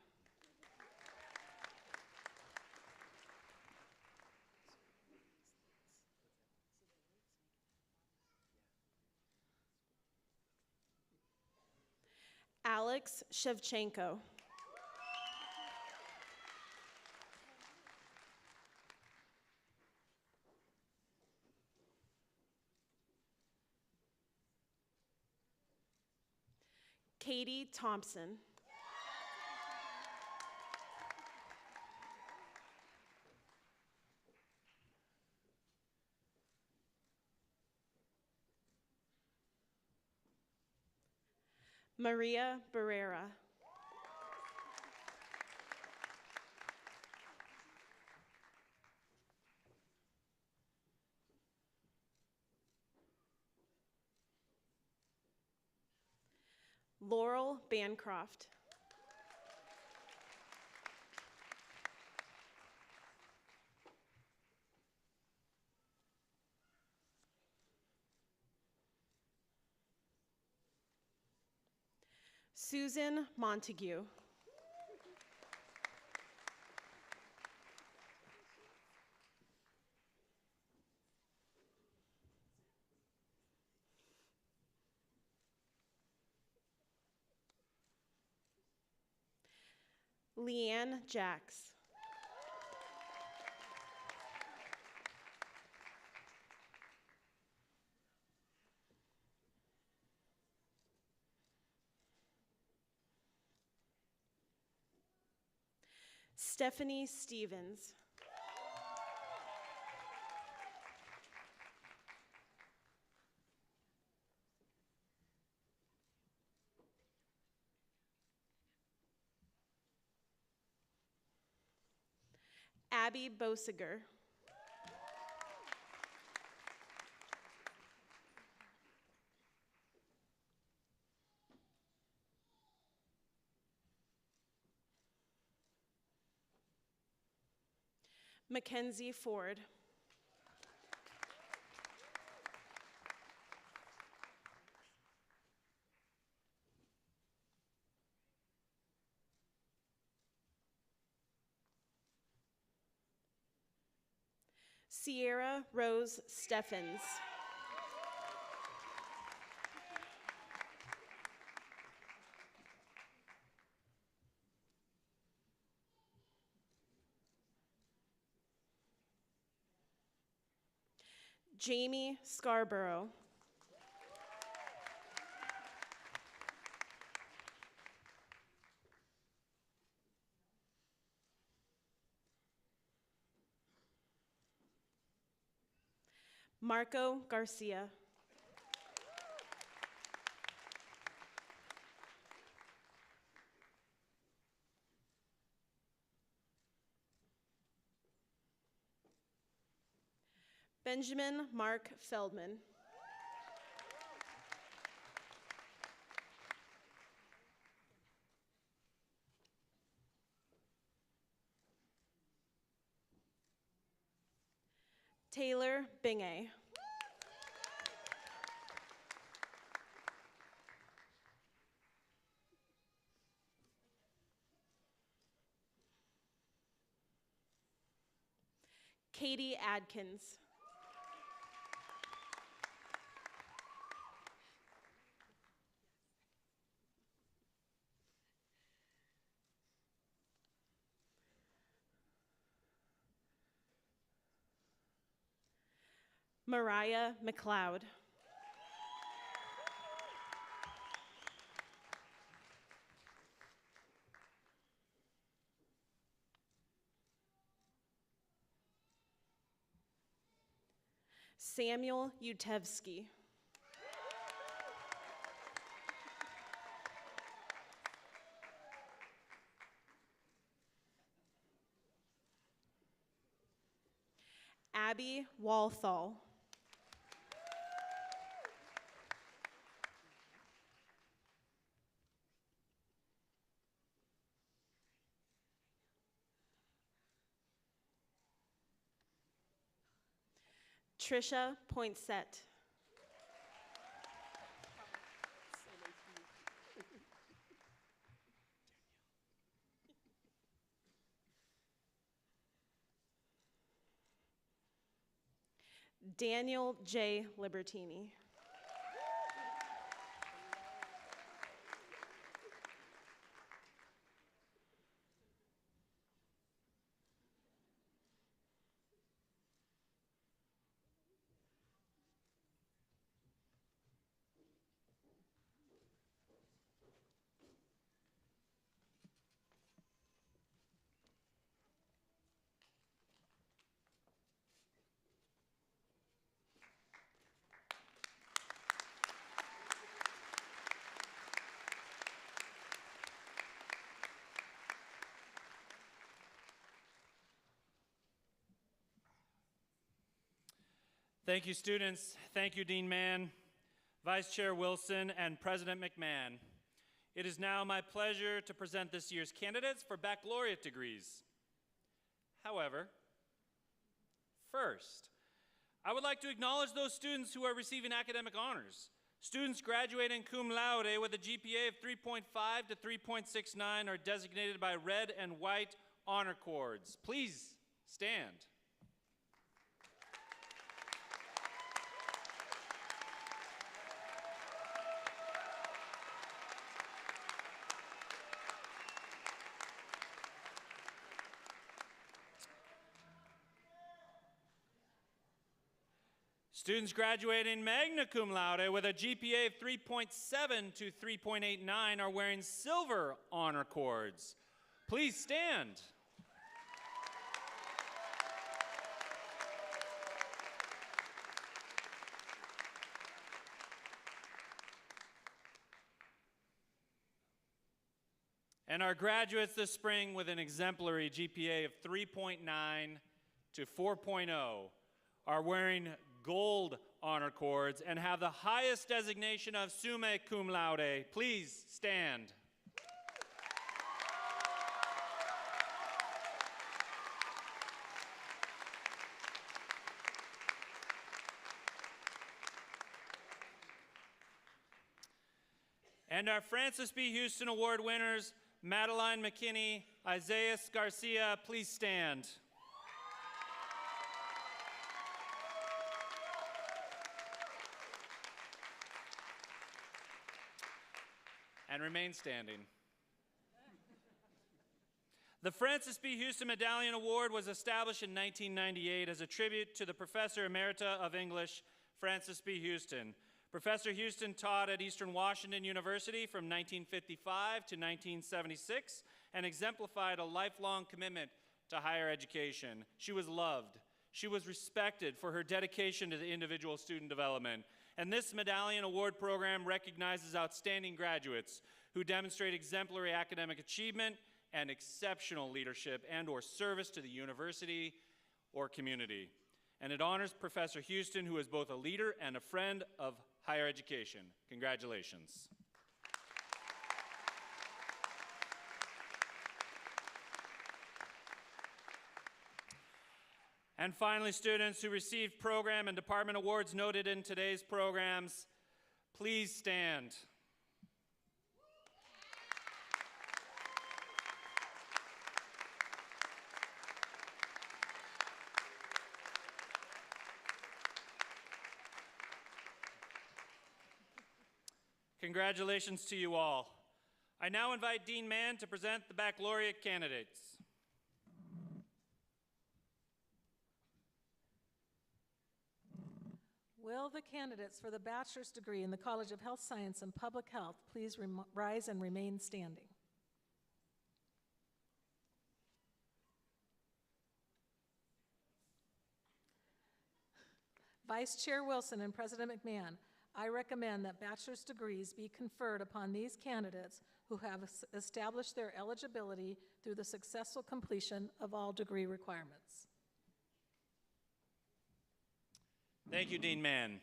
Alex Shevchenko. Katie Thompson. Maria Barrera. Laurel Bancroft. Susan Montague. Leanne Jacks. Stephanie Stevens. Abby Bosiger. Mackenzie Ford. Sierra Rose Steffens. Jamie Scarborough. Marco Garcia. Benjamin Mark Feldman. Taylor Bingay. Katie Adkins. Mariah McLeod. Samuel Utevsky. Abby Walthall. Trisha Poinsett. Daniel J. Libertini. Thank you, students. Thank you, Dean Mann, Vice Chair Wilson, and President McMahon. It is now my pleasure to present this year's candidates for baccalaureate degrees. However, first, I would like to acknowledge those students who are receiving academic honors. Students graduating cum laude with a GPA of 3.5 to 3.69 are designated by red and white honor cords. Please stand. Students graduating magna cum laude with a GPA of 3.7 to 3.89 are wearing silver honor cords. Please stand. And our graduates this spring with an exemplary GPA of 3.9 to 4.0 are wearing gold honor cords and have the highest designation of summa cum laude. Please stand. And our Francis B. Houston Award winners, Madeline McKinney, Isaiah Garcia, please stand. And remain standing. The Francis B. Houston Medallion Award was established in 1998 as a tribute to the Professor Emerita of English, Francis B. Houston. Professor Houston taught at Eastern Washington University from 1955 to 1976 and exemplified a lifelong commitment to higher education. She was loved. She was respected for her dedication to the individual student development. And this Medallion Award program recognizes outstanding graduates who demonstrate exemplary academic achievement and exceptional leadership and/or service to the university or community. And it honors Professor Houston, who is both a leader and a friend of higher education. Congratulations. And finally, students who received program and department awards noted in today's programs, please stand. Congratulations to you all. I now invite Dean Mann to present the baccalaureate candidates. Will the candidates for the bachelor's degree in the College of Health Science and Public Health please rise and remain standing? Vice Chair Wilson and President McMahon, I recommend that bachelor's degrees be conferred upon these candidates who have established their eligibility through the successful completion of all degree requirements. Thank you, Dean Mann.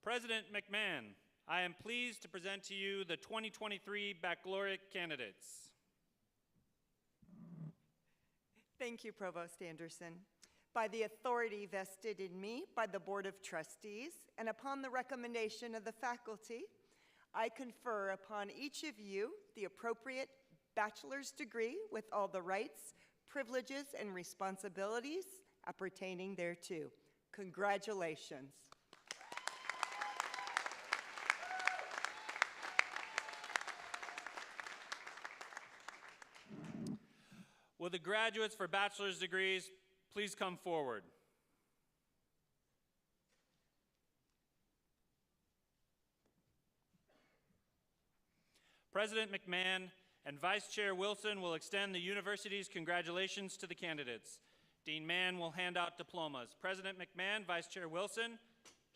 President McMahon, I am pleased to present to you the 2023 baccalaureate candidates. Thank you, Provost Anderson. By the authority vested in me by the Board of Trustees and upon the recommendation of the faculty, I confer upon each of you the appropriate bachelor's degree with all the rights, privileges, and responsibilities appertaining thereto. Congratulations. Will the graduates for bachelor's degrees please come forward? President McMahon and Vice Chair Wilson will extend the university's congratulations to the candidates. Dean Mann will hand out diplomas. President McMahon, Vice Chair Wilson,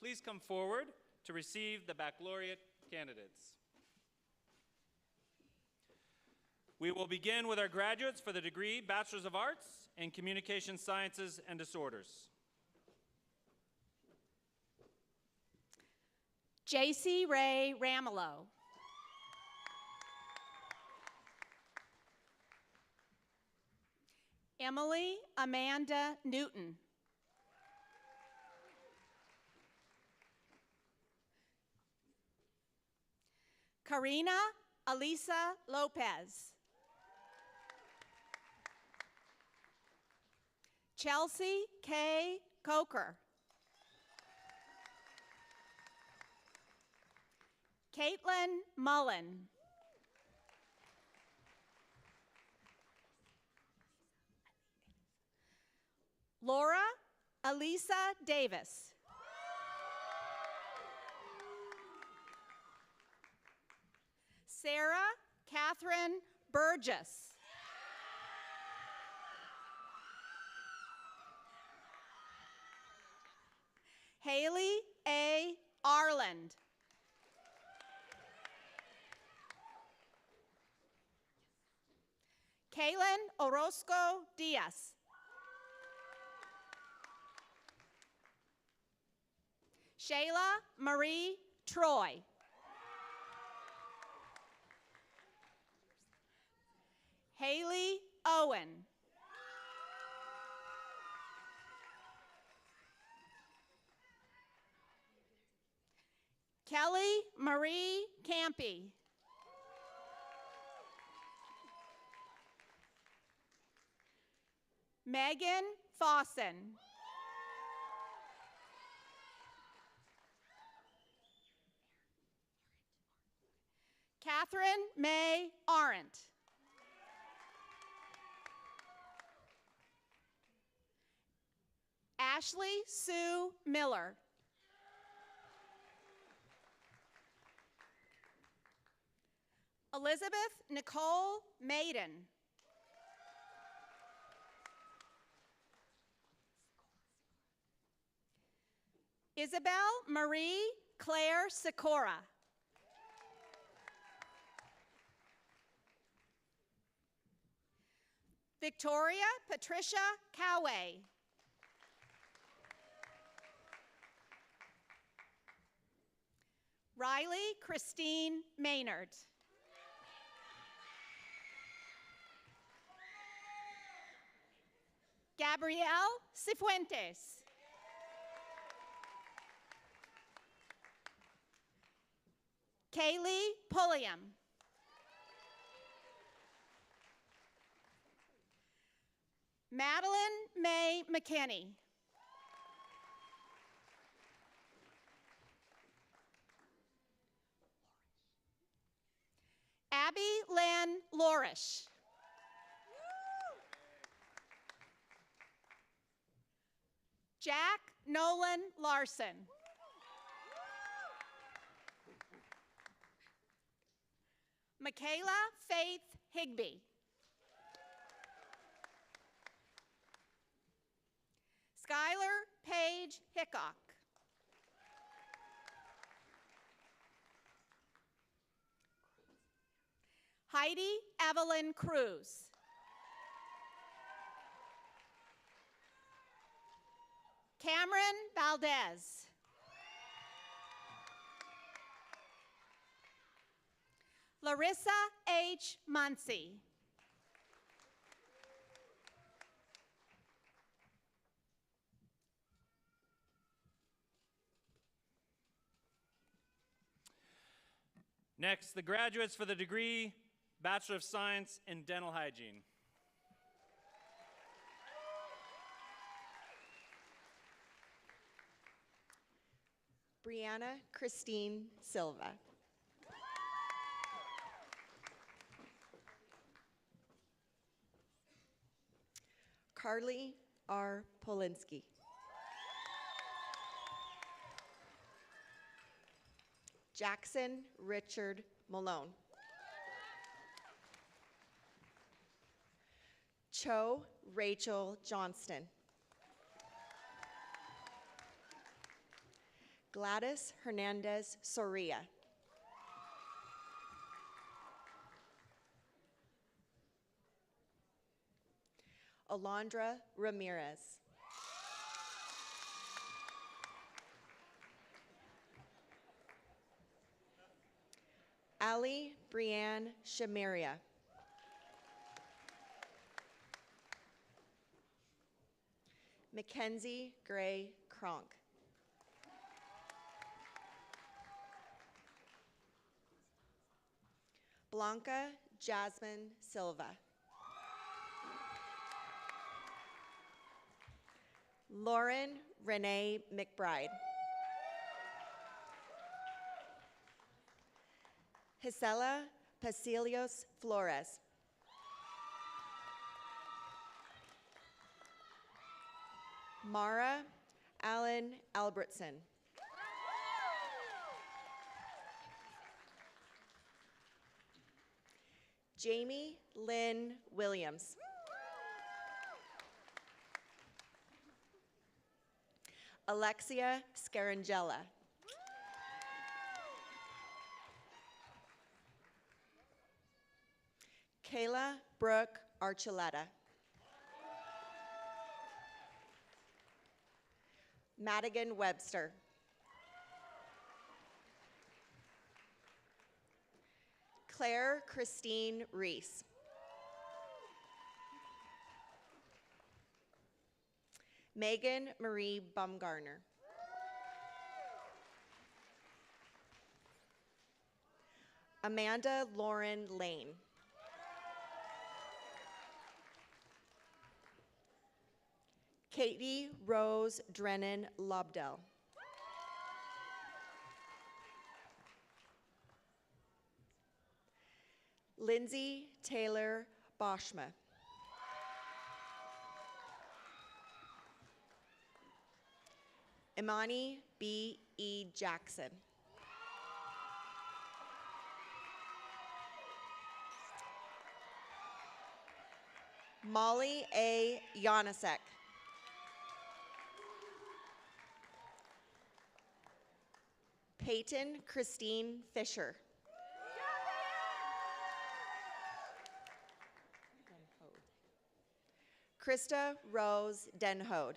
please come forward to receive the baccalaureate candidates. We will begin with our graduates for the degree Bachelor's of Arts in Communication Sciences and Disorders. J.C. Ray Ramelow. Emily Amanda Newton. Karina Alisa Lopez. Chelsea K. Coker. Caitlin Mullen. Laura Elisa Davis. Sarah Catherine Burgess. Haley A. Arland. Kaylin Orozco Diaz. Shayla Marie Troy. Haley Owen. Kelly Marie Campy. Megan Fossen. Catherine May Arendt. Ashley Sue Miller. Elizabeth Nicole Maiden. Isabel Marie Claire Sikora. Victoria Patricia Coway. Riley Christine Maynard. Gabrielle Cifuentes. Kaylee Pulliam. Madeline May McKinney. Abby Lynn Lorish. Jack Nolan Larson. Michaela Faith Higby. Skylar Paige Hickok. Heidi Evelyn Cruz. Cameron Valdez. Larissa H. Muncy. Next, the graduates for the degree Bachelor of Science in Dental Hygiene. Brianna Christine Silva. Carly R. Polinsky. Jackson Richard Malone. Cho Rachel Johnston. Gladys Hernandez Soria. Alondra Ramirez. Ali Brianne Shamaria. Mackenzie Gray Kronk. Blanca Jasmine Silva. Lauren Renee McBride. Gisela Pasilios Flores. Mara Allen Albrechtson. Jamie Lynn Williams. Alexia Scarangella. Kayla Brooke Archuleta. Madigan Webster. Claire Christine Reese. Megan Marie Bumgarner. Amanda Lauren Lane. Katie Rose Drennan Lobdell. Lindsay Taylor Boschma. Imani B. E. Jackson. Molly A. Janasek. Peyton Christine Fisher. Krista Rose Denhode.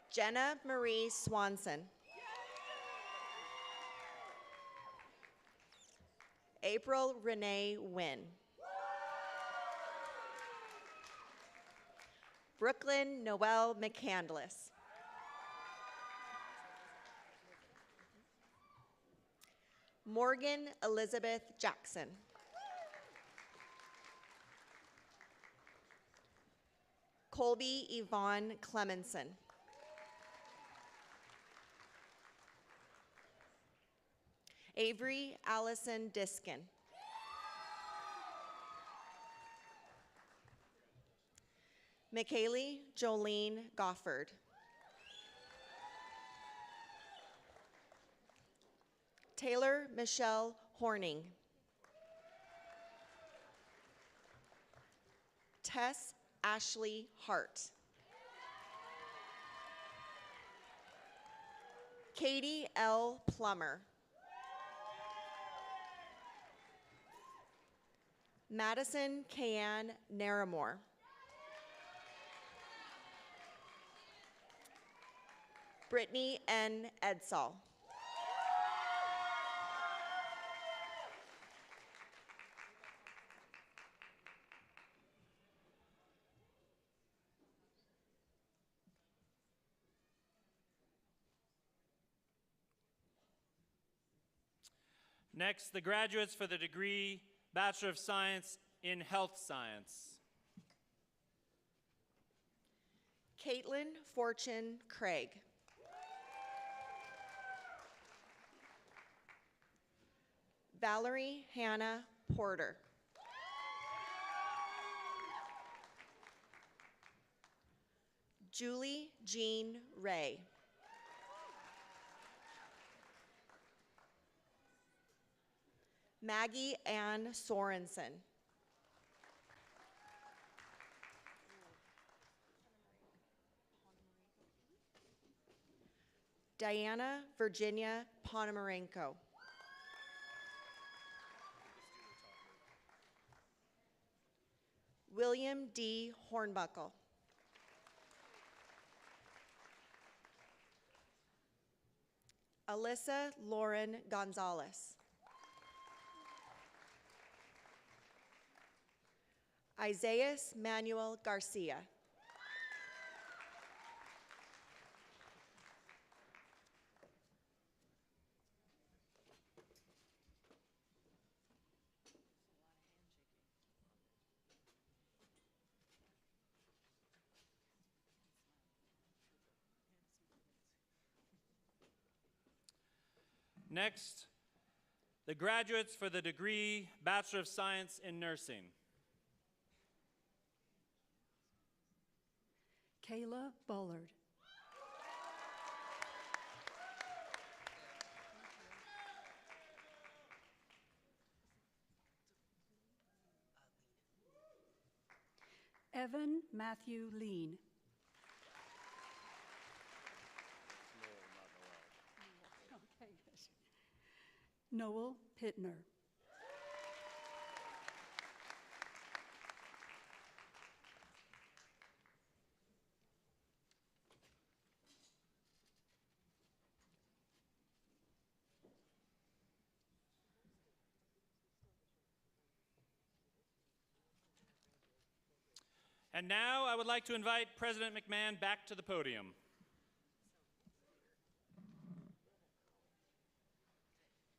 Jenna Marie Swanson. April Renee Wynn. Brooklyn Noelle McCandless. Morgan Elizabeth Jackson. Colby Yvonne Clemenson. Avery Allison Diskin. McKaylee Jolene Gofford. Taylor Michelle Horning. Tess Ashley Hart. Katie L. Plummer. Madison Kayan Naramore. Brittany N. Edsall. Next, the graduates for the degree Bachelor of Science in Health Science. Caitlin Fortune Craig. Valerie Hannah Porter. Julie Jean Ray. Maggie Ann Sorensen. Diana Virginia Ponomarenko. William D. Hornbuckle. Alyssa Lauren Gonzalez. Isaias Manuel Garcia. Next, the graduates for the degree Bachelor of Science in Nursing. Kayla Bullard. Evan Matthew Lean. Noel Pittner. And now I would like to invite President McMahon back to the podium.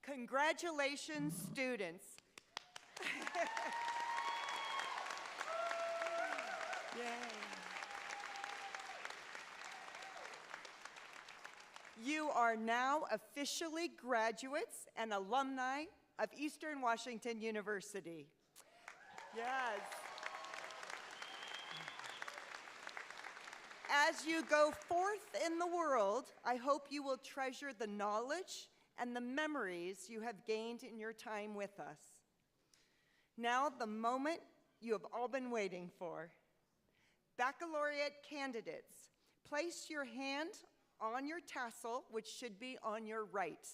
Congratulations, students. Yay. You are now officially graduates and alumni of Eastern Washington University. Yes. As you go forth in the world, I hope you will treasure the knowledge and the memories you have gained in your time with us. Now, the moment you have all been waiting for. Baccalaureate candidates, place your hand on your tassel, which should be on your right.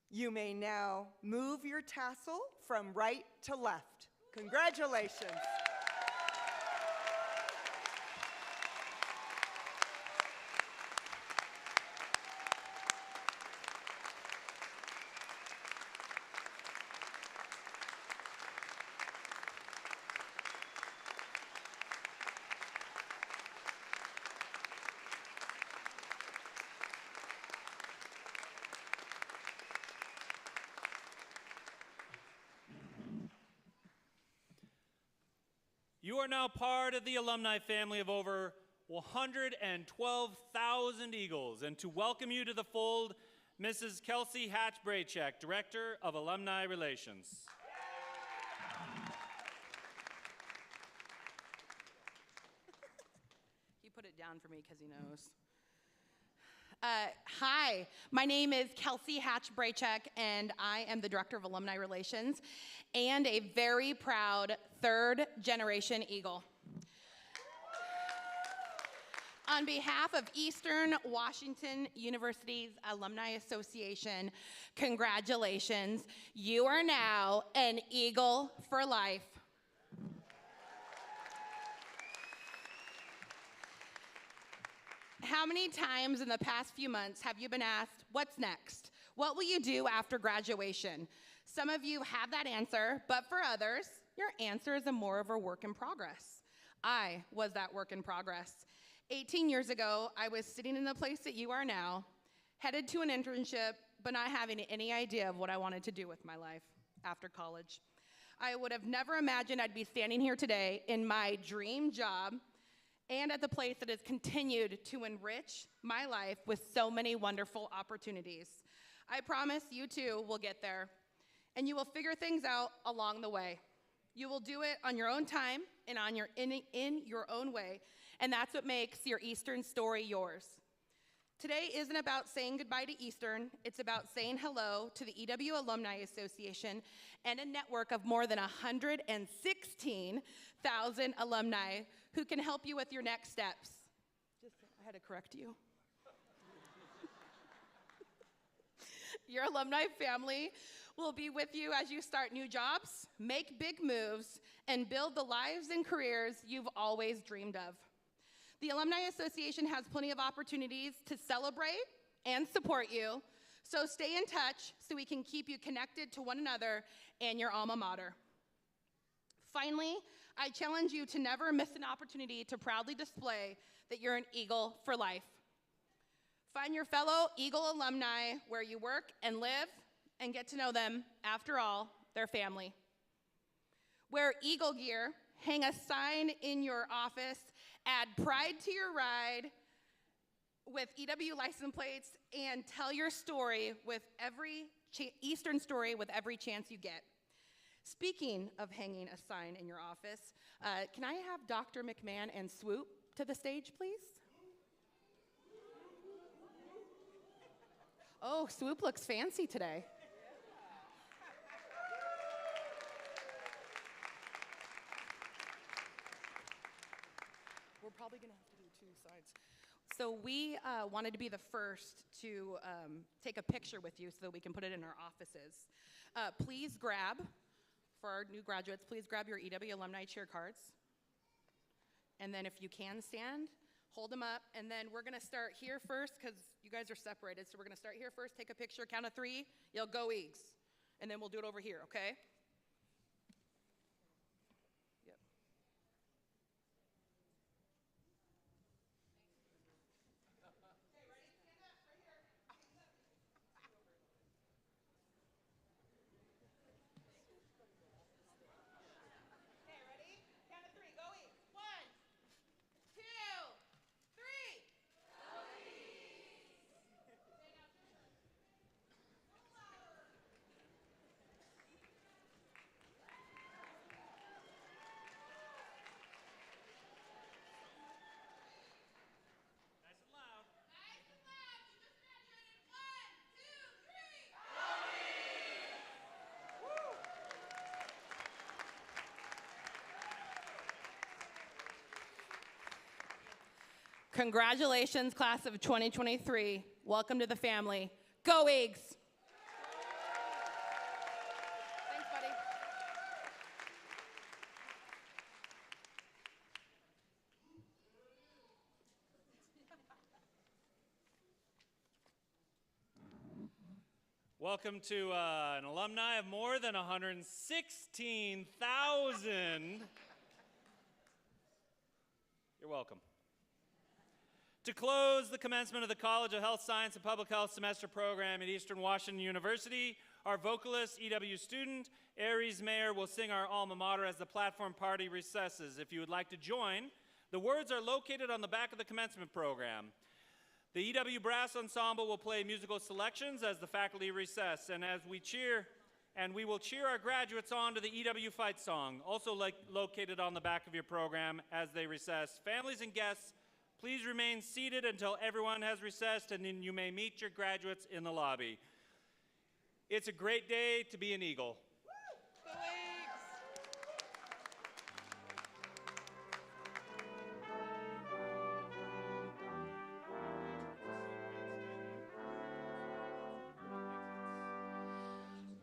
You may now move your tassel from right to left. Congratulations. You are now part of the alumni family of over 112,000 Eagles, and to welcome you to the fold, Mrs. Kelsey Hatch-Braycheck, Director of Alumni Relations. He put it down for me because he knows. Hi, my name is Kelsey Hatch-Braycheck, and I am the Director of Alumni Relations and a very proud third-generation Eagle. On behalf of Eastern Washington University's Alumni Association, congratulations. You are now an Eagle for life. How many times in the past few months have you been asked, what's next? What will you do after graduation? Some of you have that answer, but for others, your answer is more of a work in progress. I was that work in progress. 18 years ago, I was sitting in the place that you are now, headed to an internship, but not having any idea of what I wanted to do with my life after college. I would have never imagined I'd be standing here today in my dream job and at the place that has continued to enrich my life with so many wonderful opportunities. I promise you too will get there, and you will figure things out along the way. You will do it on your own time and in your own way, and that's what makes your Eastern story yours. Today isn't about saying goodbye to Eastern, it's about saying hello to the EW Alumni Association and a network of more than 116,000 alumni who can help you with your next steps. I had to correct you. Your alumni family will be with you as you start new jobs, make big moves, and build the lives and careers you've always dreamed of. The Alumni Association has plenty of opportunities to celebrate and support you, so stay in touch so we can keep you connected to one another and your alma mater. Finally, I challenge you to never miss an opportunity to proudly display that you're an Eagle for life. Find your fellow Eagle alumni where you work and live and get to know them. After all, they're family. Wear Eagle gear, hang a sign in your office, add pride to your ride with EW license plates, and tell your story with every Eastern story with every chance you get. Speaking of hanging a sign in your office, can I have Dr. McMahon and Swoop to the stage, please? Oh, Swoop looks fancy today. We're probably gonna have to do 2 sides. So we wanted to be the first to take a picture with you so that we can put it in our offices. Please grab, for our new graduates, please grab your EW alumni cheer cards. And then if you can stand, hold them up. And then we're gonna start here first because you guys are separated. So we're gonna start here first, take a picture, count of 3, yell go Eags. And then we'll do it over here, okay? Congratulations, class of 2023. Welcome to the family. Go Eags! Thanks, buddy. Welcome to an alumni of more than 116,000. You're welcome. To close the commencement of the College of Health Science and Public Health semester program at Eastern Washington University, our vocalist, EW student, Aries Mayer, will sing our alma mater as the platform party recesses. If you would like to join, the words are located on the back of the commencement program. The EW Brass Ensemble will play musical selections as the faculty recess, and we will cheer our graduates on to the EW Fight Song, also located on the back of your program as they recess. Families and guests, please remain seated until everyone has recessed, and then you may meet your graduates in the lobby. It's a great day to be an Eagle.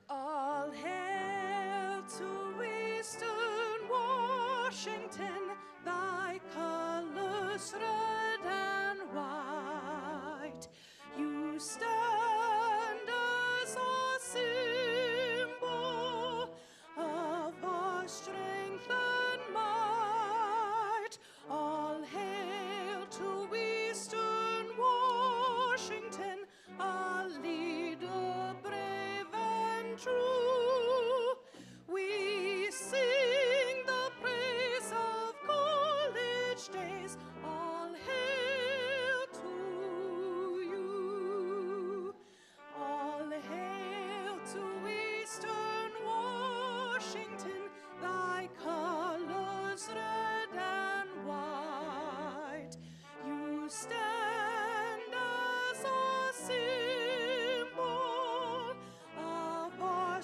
All hail to Eastern Washington, thy colors red and white. You stand as a symbol of our strength and might. All hail to Eastern Washington, a leader brave and true. We sing the praise of college days. All hail to you. All hail to Eastern Washington, thy colors red and white. You stand as a symbol of our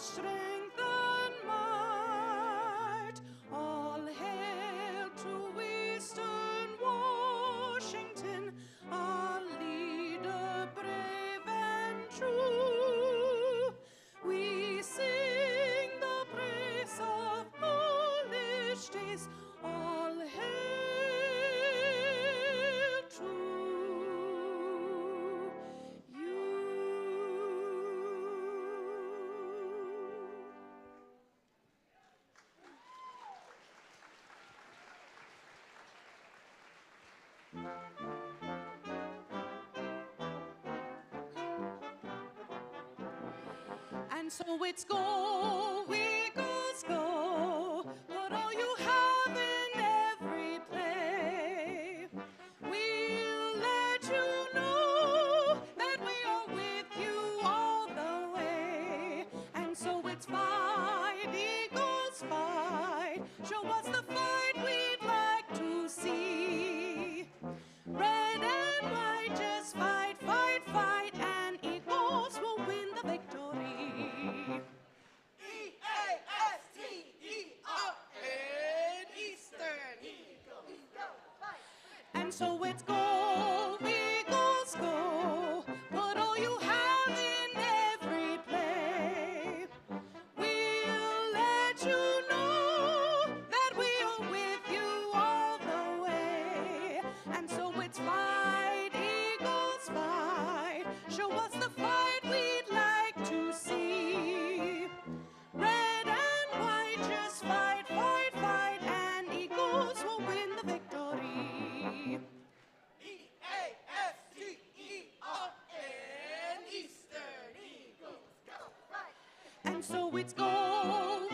And so it's go, Eagles, go. Put all you have in every play. We'll let you know that we are with you all the way. And so it's fight, Eagles, fight. Show us the fight we'd like to see. Red and white, just fight, fight, fight, and Eagles will win the victory. E-A-S-T-E-R-N, Eastern Eagles, go fight. And so it's go, Eagles, go. Put all you have in every play. We'll let you know that we are with you all the way. And so it's fight, Eagles, fight. Show us the fight we'd like to see. Red and white, just fight, fight, fight, and Eagles will win the victory. E-A-S-T-E-R-N, Eastern Eagles, go fight. And so it's go,